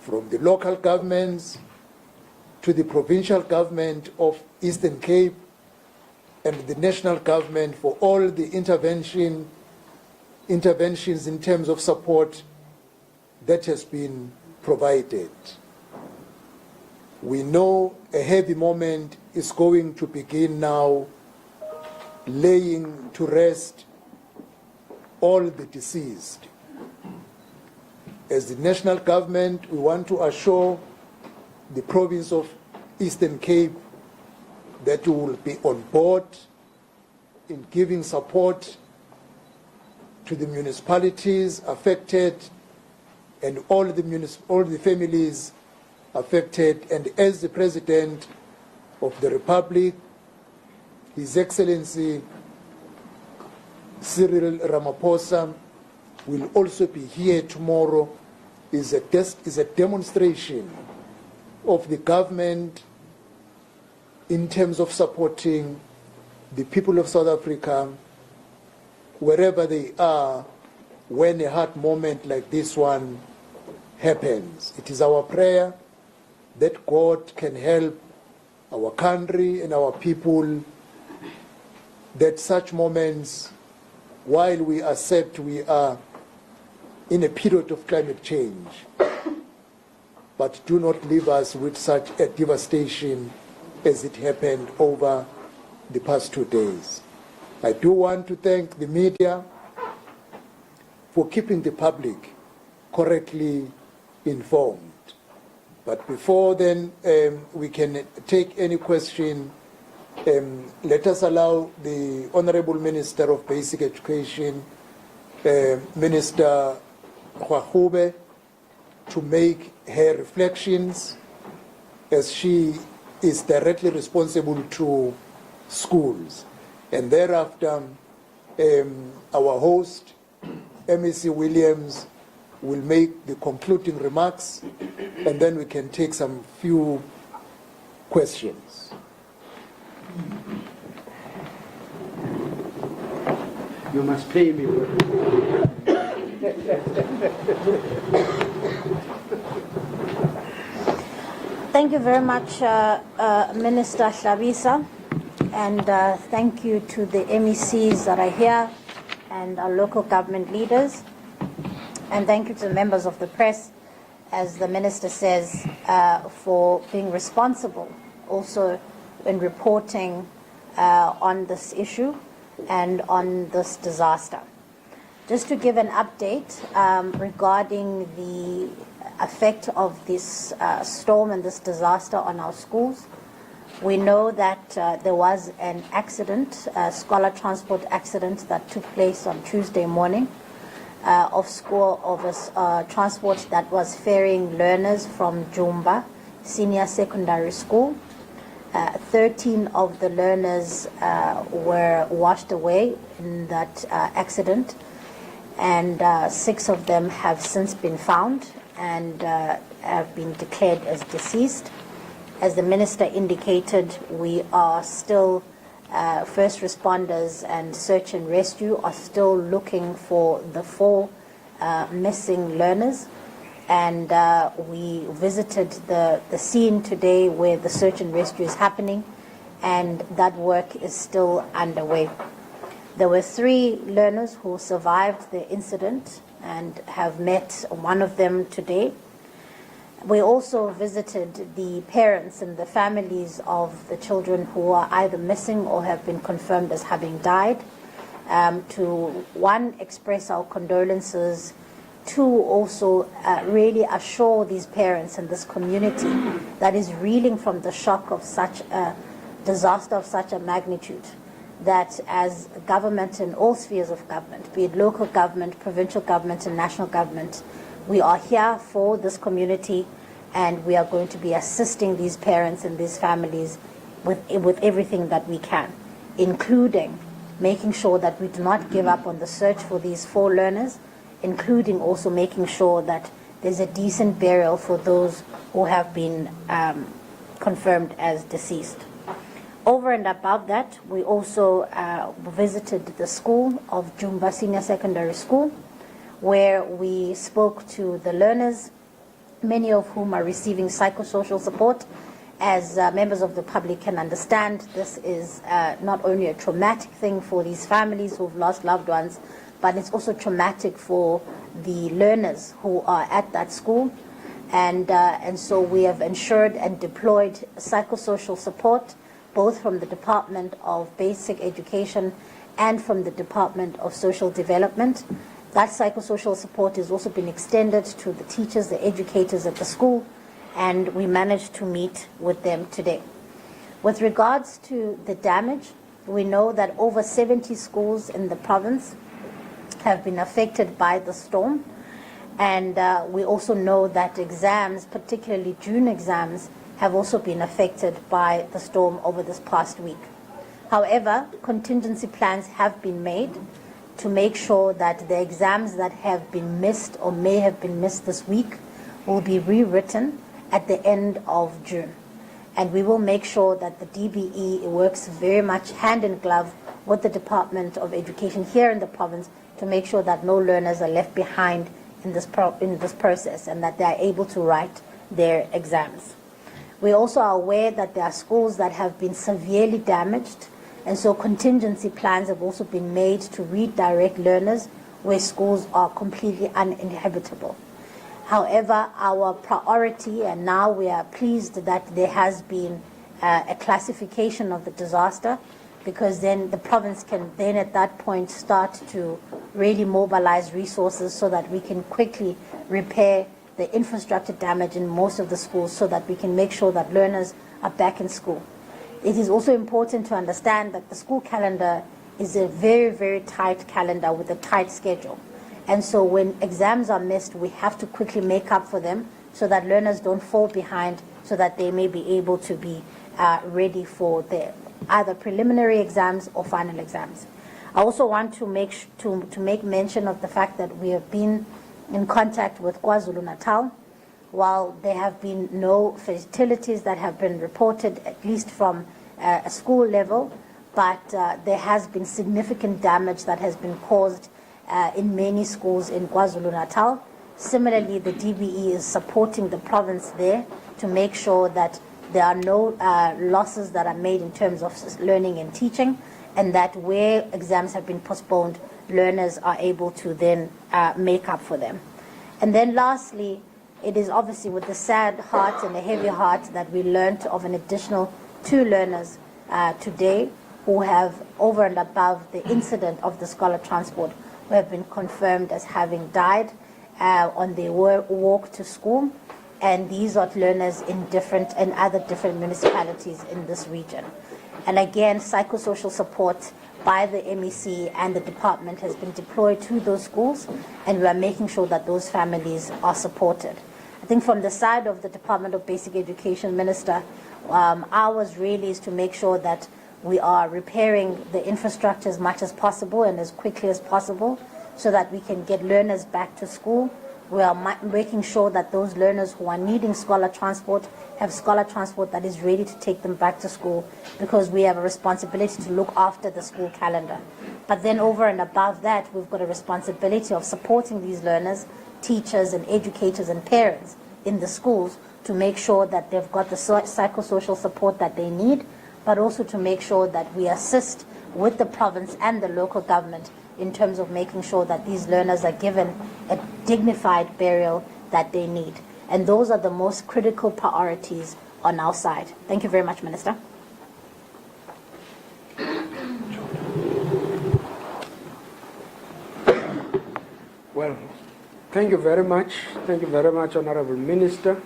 from the local governments to the provincial government of Eastern Cape and the national government, for all the interventions in terms of support that has been provided. We know a heavy moment is going to begin now, laying to rest all the deceased. As the national government, we want to assure the province of Eastern Cape that we will be on board in giving support to the municipalities affected and all the families affected. And as the President of the Republic, His Excellency Cyril Ramaphosa, will also be here tomorrow, is a demonstration of the government in terms of supporting the people of South Africa wherever they are when a hard moment like this one happens. It is our prayer that God can help our country and our people, that such moments, while we accept we are in a period of climate change, but do not leave us with such a devastation as it happened over the past 2 days. I do want to thank the media for keeping the public correctly informed. But before then we can take any question, let us allow the Honorable Minister of Basic Education Minister Hwahube to make her reflections, as she is directly responsible to schools. And thereafter, our host, MEC Williams, will make the concluding remarks, and then we can take some few questions. You must pay me. Thank you very much, Minister Hlabisa, and thank you to the MECs that are here and our local government leaders, and thank you to the members of the press, as the Minister says, for being responsible also in reporting on this issue and on this disaster. Just to give an update regarding the effect of this storm and this disaster on our schools. We know that there was an accident, a scholar transport accident that took place on Tuesday morning of a transport that was ferrying learners from Jumba Senior Secondary School. 13 of the learners were washed away in that accident, and 6 of them have since been found and have been declared as deceased. As the Minister indicated, we are still, first responders and search and rescue are still looking for the 4 missing learners. And we visited the scene today where the search and rescue is happening, and that work is still underway. There were 3 learners who survived the incident and have met one of them today. We also visited the parents and the families of the children who are either missing or have been confirmed as having died, to, 1, express our condolences, 2, also really assure these parents and this community that is reeling from the shock of such a disaster of such a magnitude, that as government in all spheres of government, be it local government, provincial government, and national government, we are here for this community, and we are going to be assisting these parents and these families with everything that we can, including making sure that we do not give up on the search for these 4 learners, including also making sure that there's a decent burial for those who have been confirmed as deceased. Over and above that, we also visited the school of Jumba Senior Secondary School, where we spoke to the learners, many of whom are receiving psychosocial support. As members of the public can understand, this is not only a traumatic thing for these families who've lost loved ones, but it's also traumatic for the learners who are at that school. And so we have ensured and deployed psychosocial support, both from the Department of Basic Education and from the Department of Social Development. That psychosocial support has also been extended to the teachers, the educators at the school, and we managed to meet with them today. With regards to the damage, we know that over 70 schools in the province have been affected by the storm, and we also know that exams, particularly June exams, have also been affected by the storm over this past week. However, contingency plans have been made to make sure that the exams that have been missed or may have been missed this week will be rewritten at the end of June. And we will make sure that the DBE works very much hand in glove with the Department of Education here in the province to make sure that no learners are left behind in this process, and that they are able to write their exams. We also are aware that there are schools that have been severely damaged, and so contingency plans have also been made to redirect learners where schools are completely uninhabitable. However, our priority, and now we are pleased that there has been a classification of the disaster, because then the province can then at that point start to really mobilize resources so that we can quickly repair the infrastructure damage in most of the schools, so that we can make sure that learners are back in school. It is also important to understand that the school calendar is a very, very tight calendar with a tight schedule. And so when exams are missed, we have to quickly make up for them so that learners don't fall behind, so that they may be able to be ready for their either preliminary exams or final exams. I also want to make mention of the fact that we have been in contact with KwaZulu-Natal. While there have been no fatalities that have been reported, at least from a school level, but there has been significant damage that has been caused in many schools in KwaZulu-Natal. Similarly, the DBE is supporting the province there to make sure that there are no losses that are made in terms of learning and teaching, and that where exams have been postponed, learners are able to then make up for them. And then lastly, it is obviously with a sad heart and a heavy heart that we learned of an additional 2 learners today who have, over and above the incident of the scholar transport, who have been confirmed as having died on their walk to school. And these are learners in other different municipalities in this region. And again, psychosocial support by the MEC and the department has been deployed to those schools, and we are making sure that those families are supported. I think from the side of the Department of Basic Education, Minister, ours really is to make sure that we are repairing the infrastructure as much as possible and as quickly as possible so that we can get learners back to school. We are making sure that those learners who are needing scholar transport have scholar transport that is ready to take them back to school, because we have a responsibility to look after the school calendar. But then over and above that, we've got a responsibility of supporting these learners, teachers and educators and parents in the schools to make sure that they've got the psychosocial support that they need, but also to make sure that we assist with the province and the local government in terms of making sure that these learners are given a dignified burial that they need. And those are the most critical priorities on our side. Thank you very much, Minister. Well, thank you very much. Thank you very much, Honorable Minister.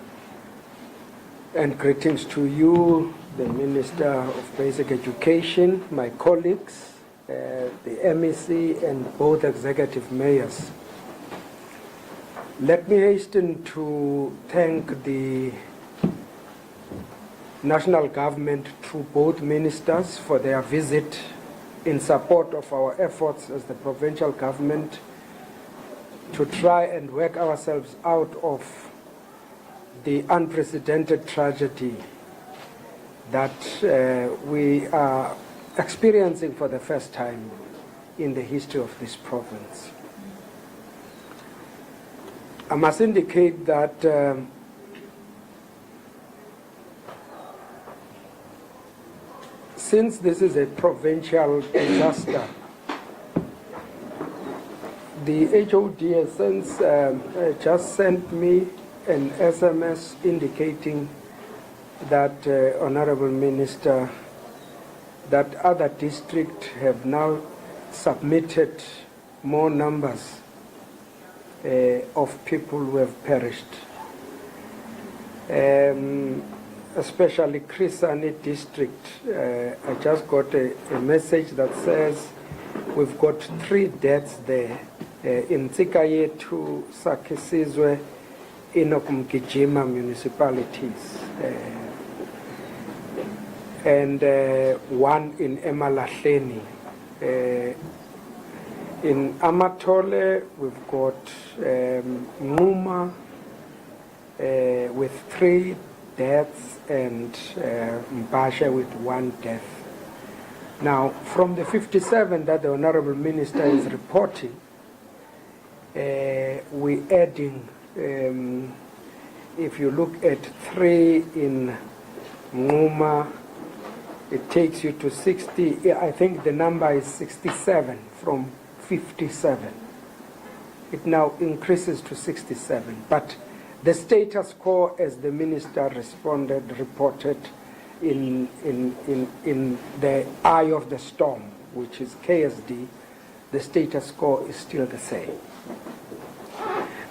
And greetings to you, the Minister of Basic Education, my colleagues, the MEC and both executive mayors. Let me hasten to thank the national government through both ministers for their visit in support of our efforts as the provincial government to try and work ourselves out of the unprecedented tragedy that we are experiencing for the first time in the history of this province. I must indicate that since this is a provincial disaster, the HOD has since just sent me an SMS indicating that, Honorable Minister, that other districts have now submitted more numbers of people who have perished. Especially Krisani district, I just got a message that says we've got 3 deaths there in Tsikayetu, Sakisizwe, Inokumgijima municipalities, and 1 in Emalahleni. In Amatole, we've got Nguma with 3 deaths and Mbasha with 1 death. Now, from the 57 that the Honorable Minister is reporting, we're adding, if you look at 3 in Nguma, it takes you to 60. I think the number is 67 from 57. It now increases to 67. But the status quo, as the minister reported in the eye of the storm, which is KSD, the status quo is still the same.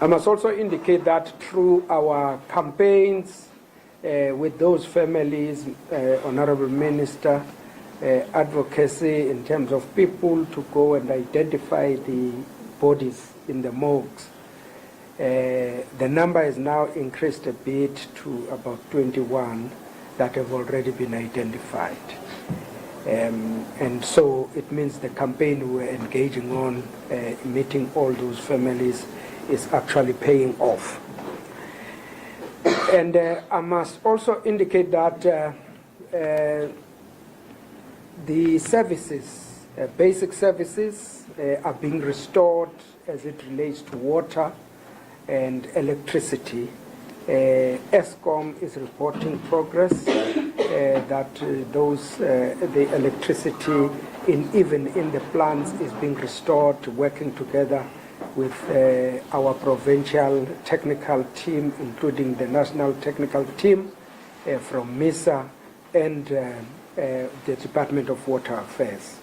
I must also indicate that through our campaigns with those families, Honorable Minister, advocacy in terms of people to go and identify the bodies in the morgues. The number has now increased a bit to about 21 that have already been identified. And so it means the campaign we're engaging on, meeting all those families, is actually paying off. And I must also indicate that the services, basic services, are being restored as it relates to water and electricity. ESCOM is reporting progress that the electricity even in the plants is being restored, working together with our provincial technical team, including the national technical team from MISA and the Department of Water Affairs.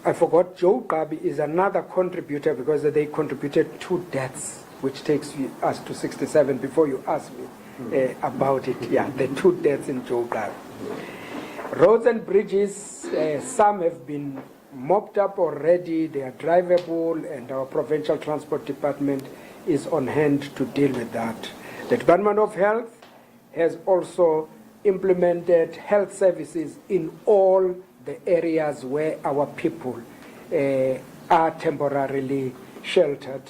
I forgot, Joe Gabi is another contributor because they contributed 2 deaths, which takes us to 67 before you ask me about it. Yeah, the 2 deaths in Joe Gabi. Roads and bridges, some have been mopped up already, they are drivable, and our provincial transport department is on hand to deal with that. The Department of Health has also implemented health services in all the areas where our people are temporarily sheltered.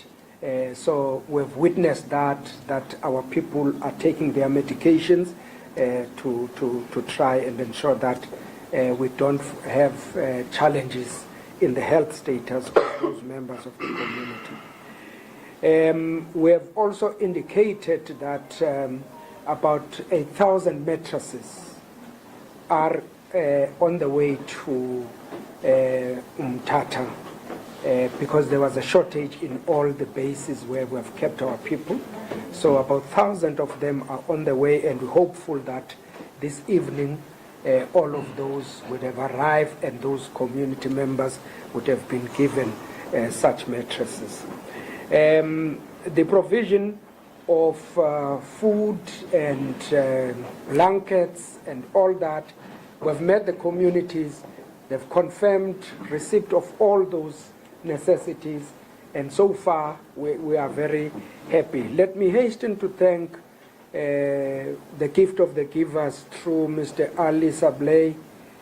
So we've witnessed that our people are taking their medications to try and ensure that we don't have challenges in the health status of those members of the community. We have also indicated that about 1,000 mattresses are on the way to Umtata because there was a shortage in all the bases where we have kept our people. So about 1,000 of them are on the way, and we're hopeful that this evening all of those would have arrived and those community members would have been given such mattresses. The provision of food and blankets and all that, we've met the communities, they've confirmed receipt of all those necessities, and so far we are very happy. Let me hasten to thank the gift of the givers through Mr. Hlabisa,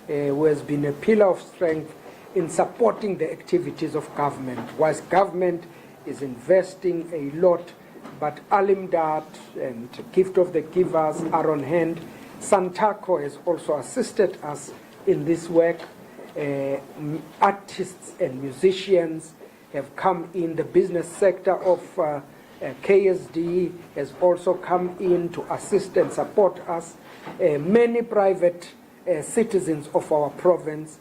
who has been a pillar of strength in supporting the activities of government. Whilst government is investing a lot, but Alimdat and gift of the givers are on hand. Santaco has also assisted us in this work. Artists and musicians have come in. The business sector of KSD has also come in to assist and support us. Many private citizens of our province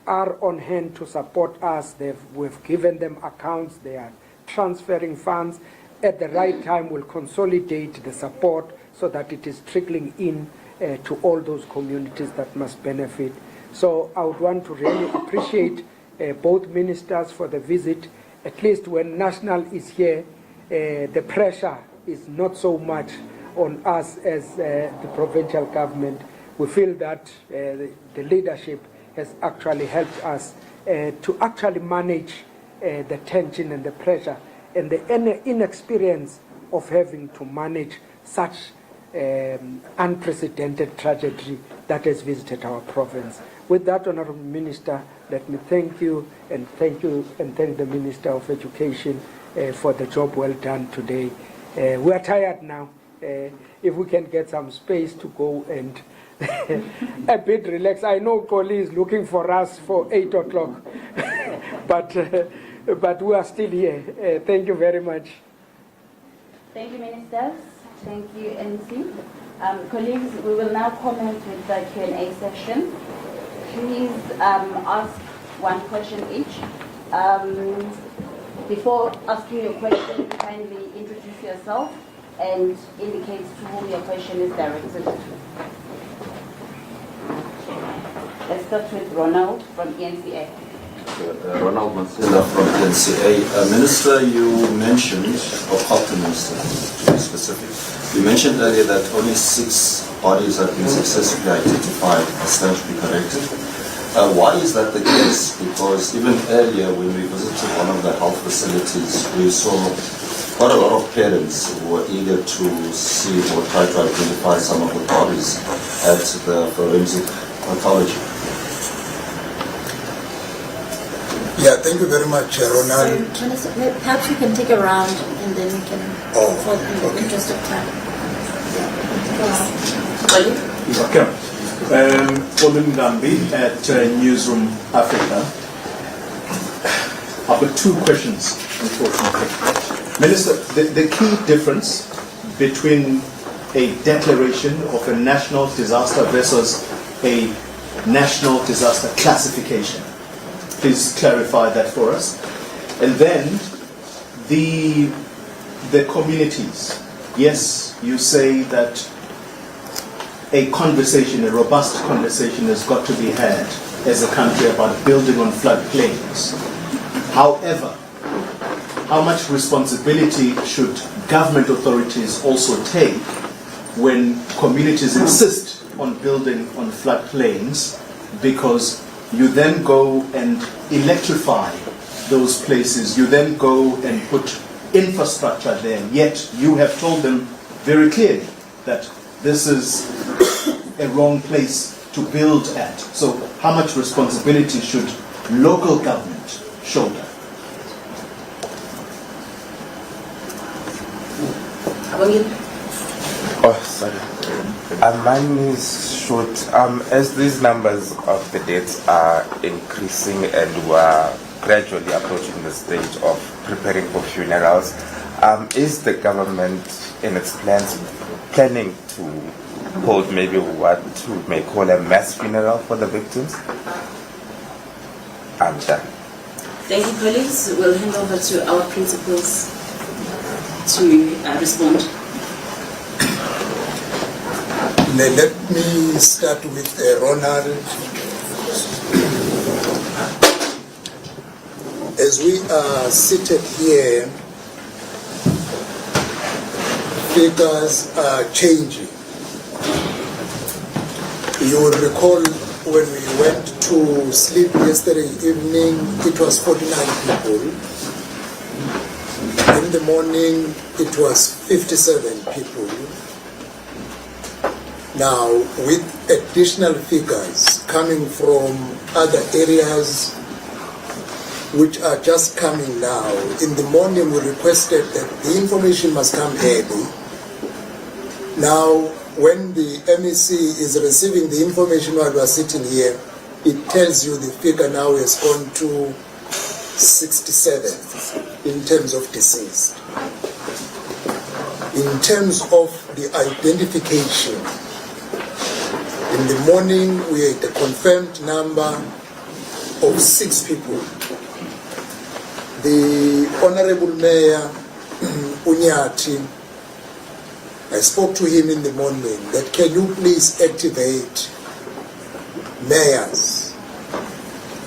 are on hand to support us. We've given them accounts. They are transferring funds. At the right time, we'll consolidate the support so that it is trickling in to all those communities that must benefit. So I would want to really appreciate both ministers for the visit. At least when National is here, the pressure is not so much on us as the provincial government. We feel that the leadership has actually helped us to actually manage the tension and the pressure and the inexperience of having to manage such unprecedented tragedy that has visited our province. With that, Honourable Minister, let me thank you and thank the Minister of Education for the job well done today. We are tired now. If we can get some space to go and a bit relax. I know Koli is looking for us for 8 o'clock, but we are still here. Thank you very much. Thank you, Ministers. Thank you, MC. Colleagues, we will now comment with the Q&A section. Please ask one question each. Before asking your question, kindly introduce yourself and indicate to whom your question is directed. Let's start with Ronald from ENCA. Ronald Mansilla from ENCA. Minister, you mentioned, or Captain Minister to be specific, you mentioned earlier that only 6 bodies have been successfully identified. Is that to be corrected? Why is that the case? Because even earlier when we visited one of the health facilities, we saw quite a lot of parents who were eager to see or try to identify some of the bodies at the forensic pathology. Yeah, thank you very much, Ronald. So, perhaps you can take a round and then we can, for the interest of time. Okay. Olum Gambi at Newsroom Africa. I've got two questions, unfortunately. Minister, the key difference between a declaration of a national disaster versus a national disaster classification. Please clarify that for us. And then the communities. Yes, you say that a conversation, a robust conversation has got to be had as a country about building on floodplains. However, how much responsibility should government authorities also take when communities insist on building on floodplains, because you then go and electrify those places, you then go and put infrastructure there, yet you have told them very clearly that this is a wrong place to build at. So how much responsibility should local government shoulder? Oh, sorry. Mine is short. As these numbers of the deaths are increasing and we are gradually approaching the stage of preparing for funerals, is the government in its planning to hold maybe what we may call a mass funeral for the victims? I'm done. Thank you, colleagues. We'll hand over to our principals to respond. Let me start with Ronald. As we are seated here, figures are changing. You will recall when we went to sleep yesterday evening, it was 49 people. In the morning, it was 57 people. Now, with additional figures coming from other areas which are just coming now, in the morning we requested that the information must come early. Now, when the MEC is receiving the information while we are sitting here, it tells you the figure now has gone to 67 in terms of deceased. In terms of the identification, in the morning we had a confirmed number of 6 people. The Honorable Mayor Unyati, I spoke to him in the morning that can you please activate mayors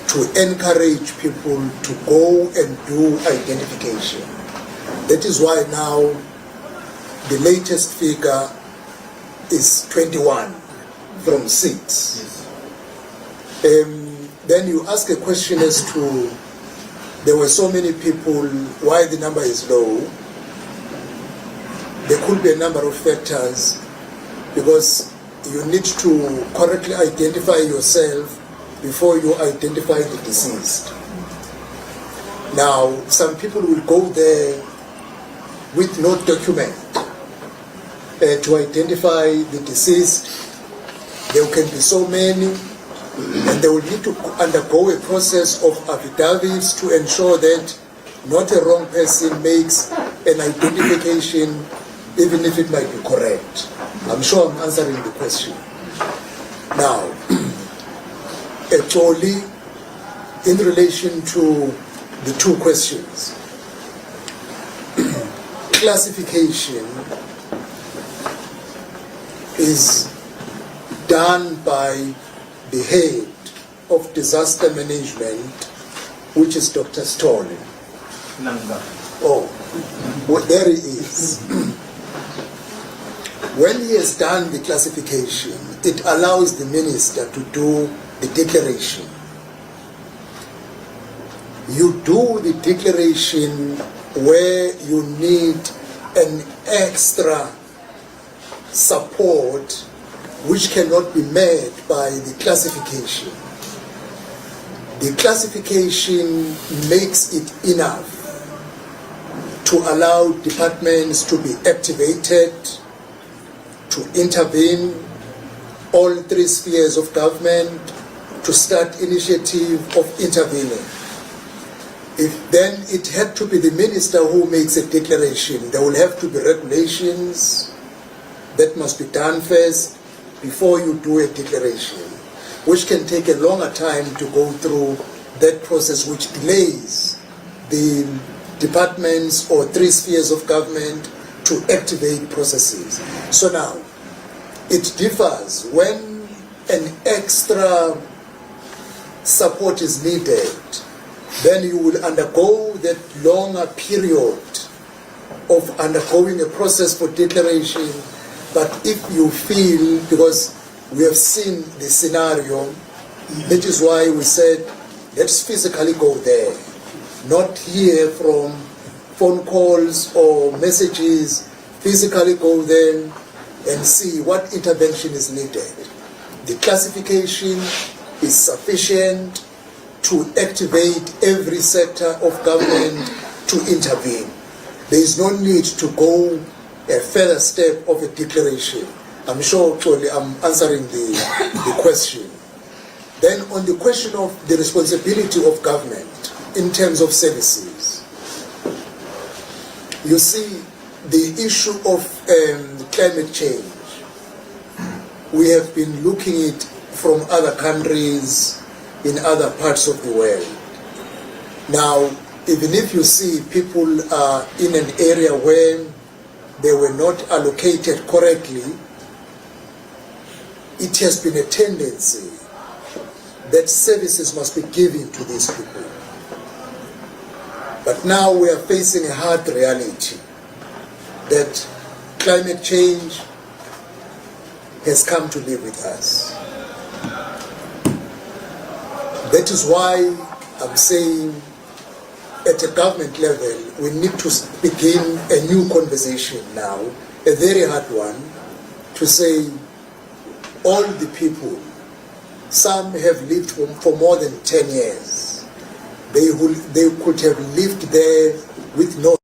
to encourage people to go and do identification. That is why now the latest figure is 21 from 6. Then you ask a question as to there were so many people, why the number is low. There could be a number of factors, because you need to correctly identify yourself before you identify the deceased. Now, some people will go there with no document to identify the deceased. There can be so many, and they will need to undergo a process of affidavits to ensure that not a wrong person makes an identification, even if it might be correct. I'm sure I'm answering the question. Now, actually, in relation to the 2 questions, classification is done by the head of disaster management, which is Dr. Story. Oh, well, there he is. When he has done the classification, it allows the minister to do the declaration. you do the declaration where you need an extra support which cannot be met by the classification. The classification makes it enough to allow departments to be activated, to intervene, all three spheres of government to start initiative of intervening. If then it had to be the minister who makes a declaration, there will have to be regulations that must be done first before you do a declaration, which can take a longer time to go through that process, which delays the departments or three spheres of government to activate processes. So now, it differs when an extra support is needed, then you will undergo that longer period of undergoing a process for declaration. But if you feel, because we have seen the scenario, that is why we said, let's physically go there, not hear from phone calls or messages, physically go there and see what intervention is needed. The classification is sufficient to activate every sector of government to intervene. There is no need to go a further step of a declaration. I'm sure actually I'm answering the question. Then on the question of the responsibility of government in terms of services, you see the issue of climate change. We have been looking at it from other countries in other parts of the world. Now, even if you see people are in an area where they were not allocated correctly, it has been a tendency that services must be given to these people. But now we are facing a hard reality that climate change has come to live with us. That is why I'm saying at a government level, we need to begin a new conversation now, a very hard one, to say all the people, some have lived for more than 10 years. They could have lived there with no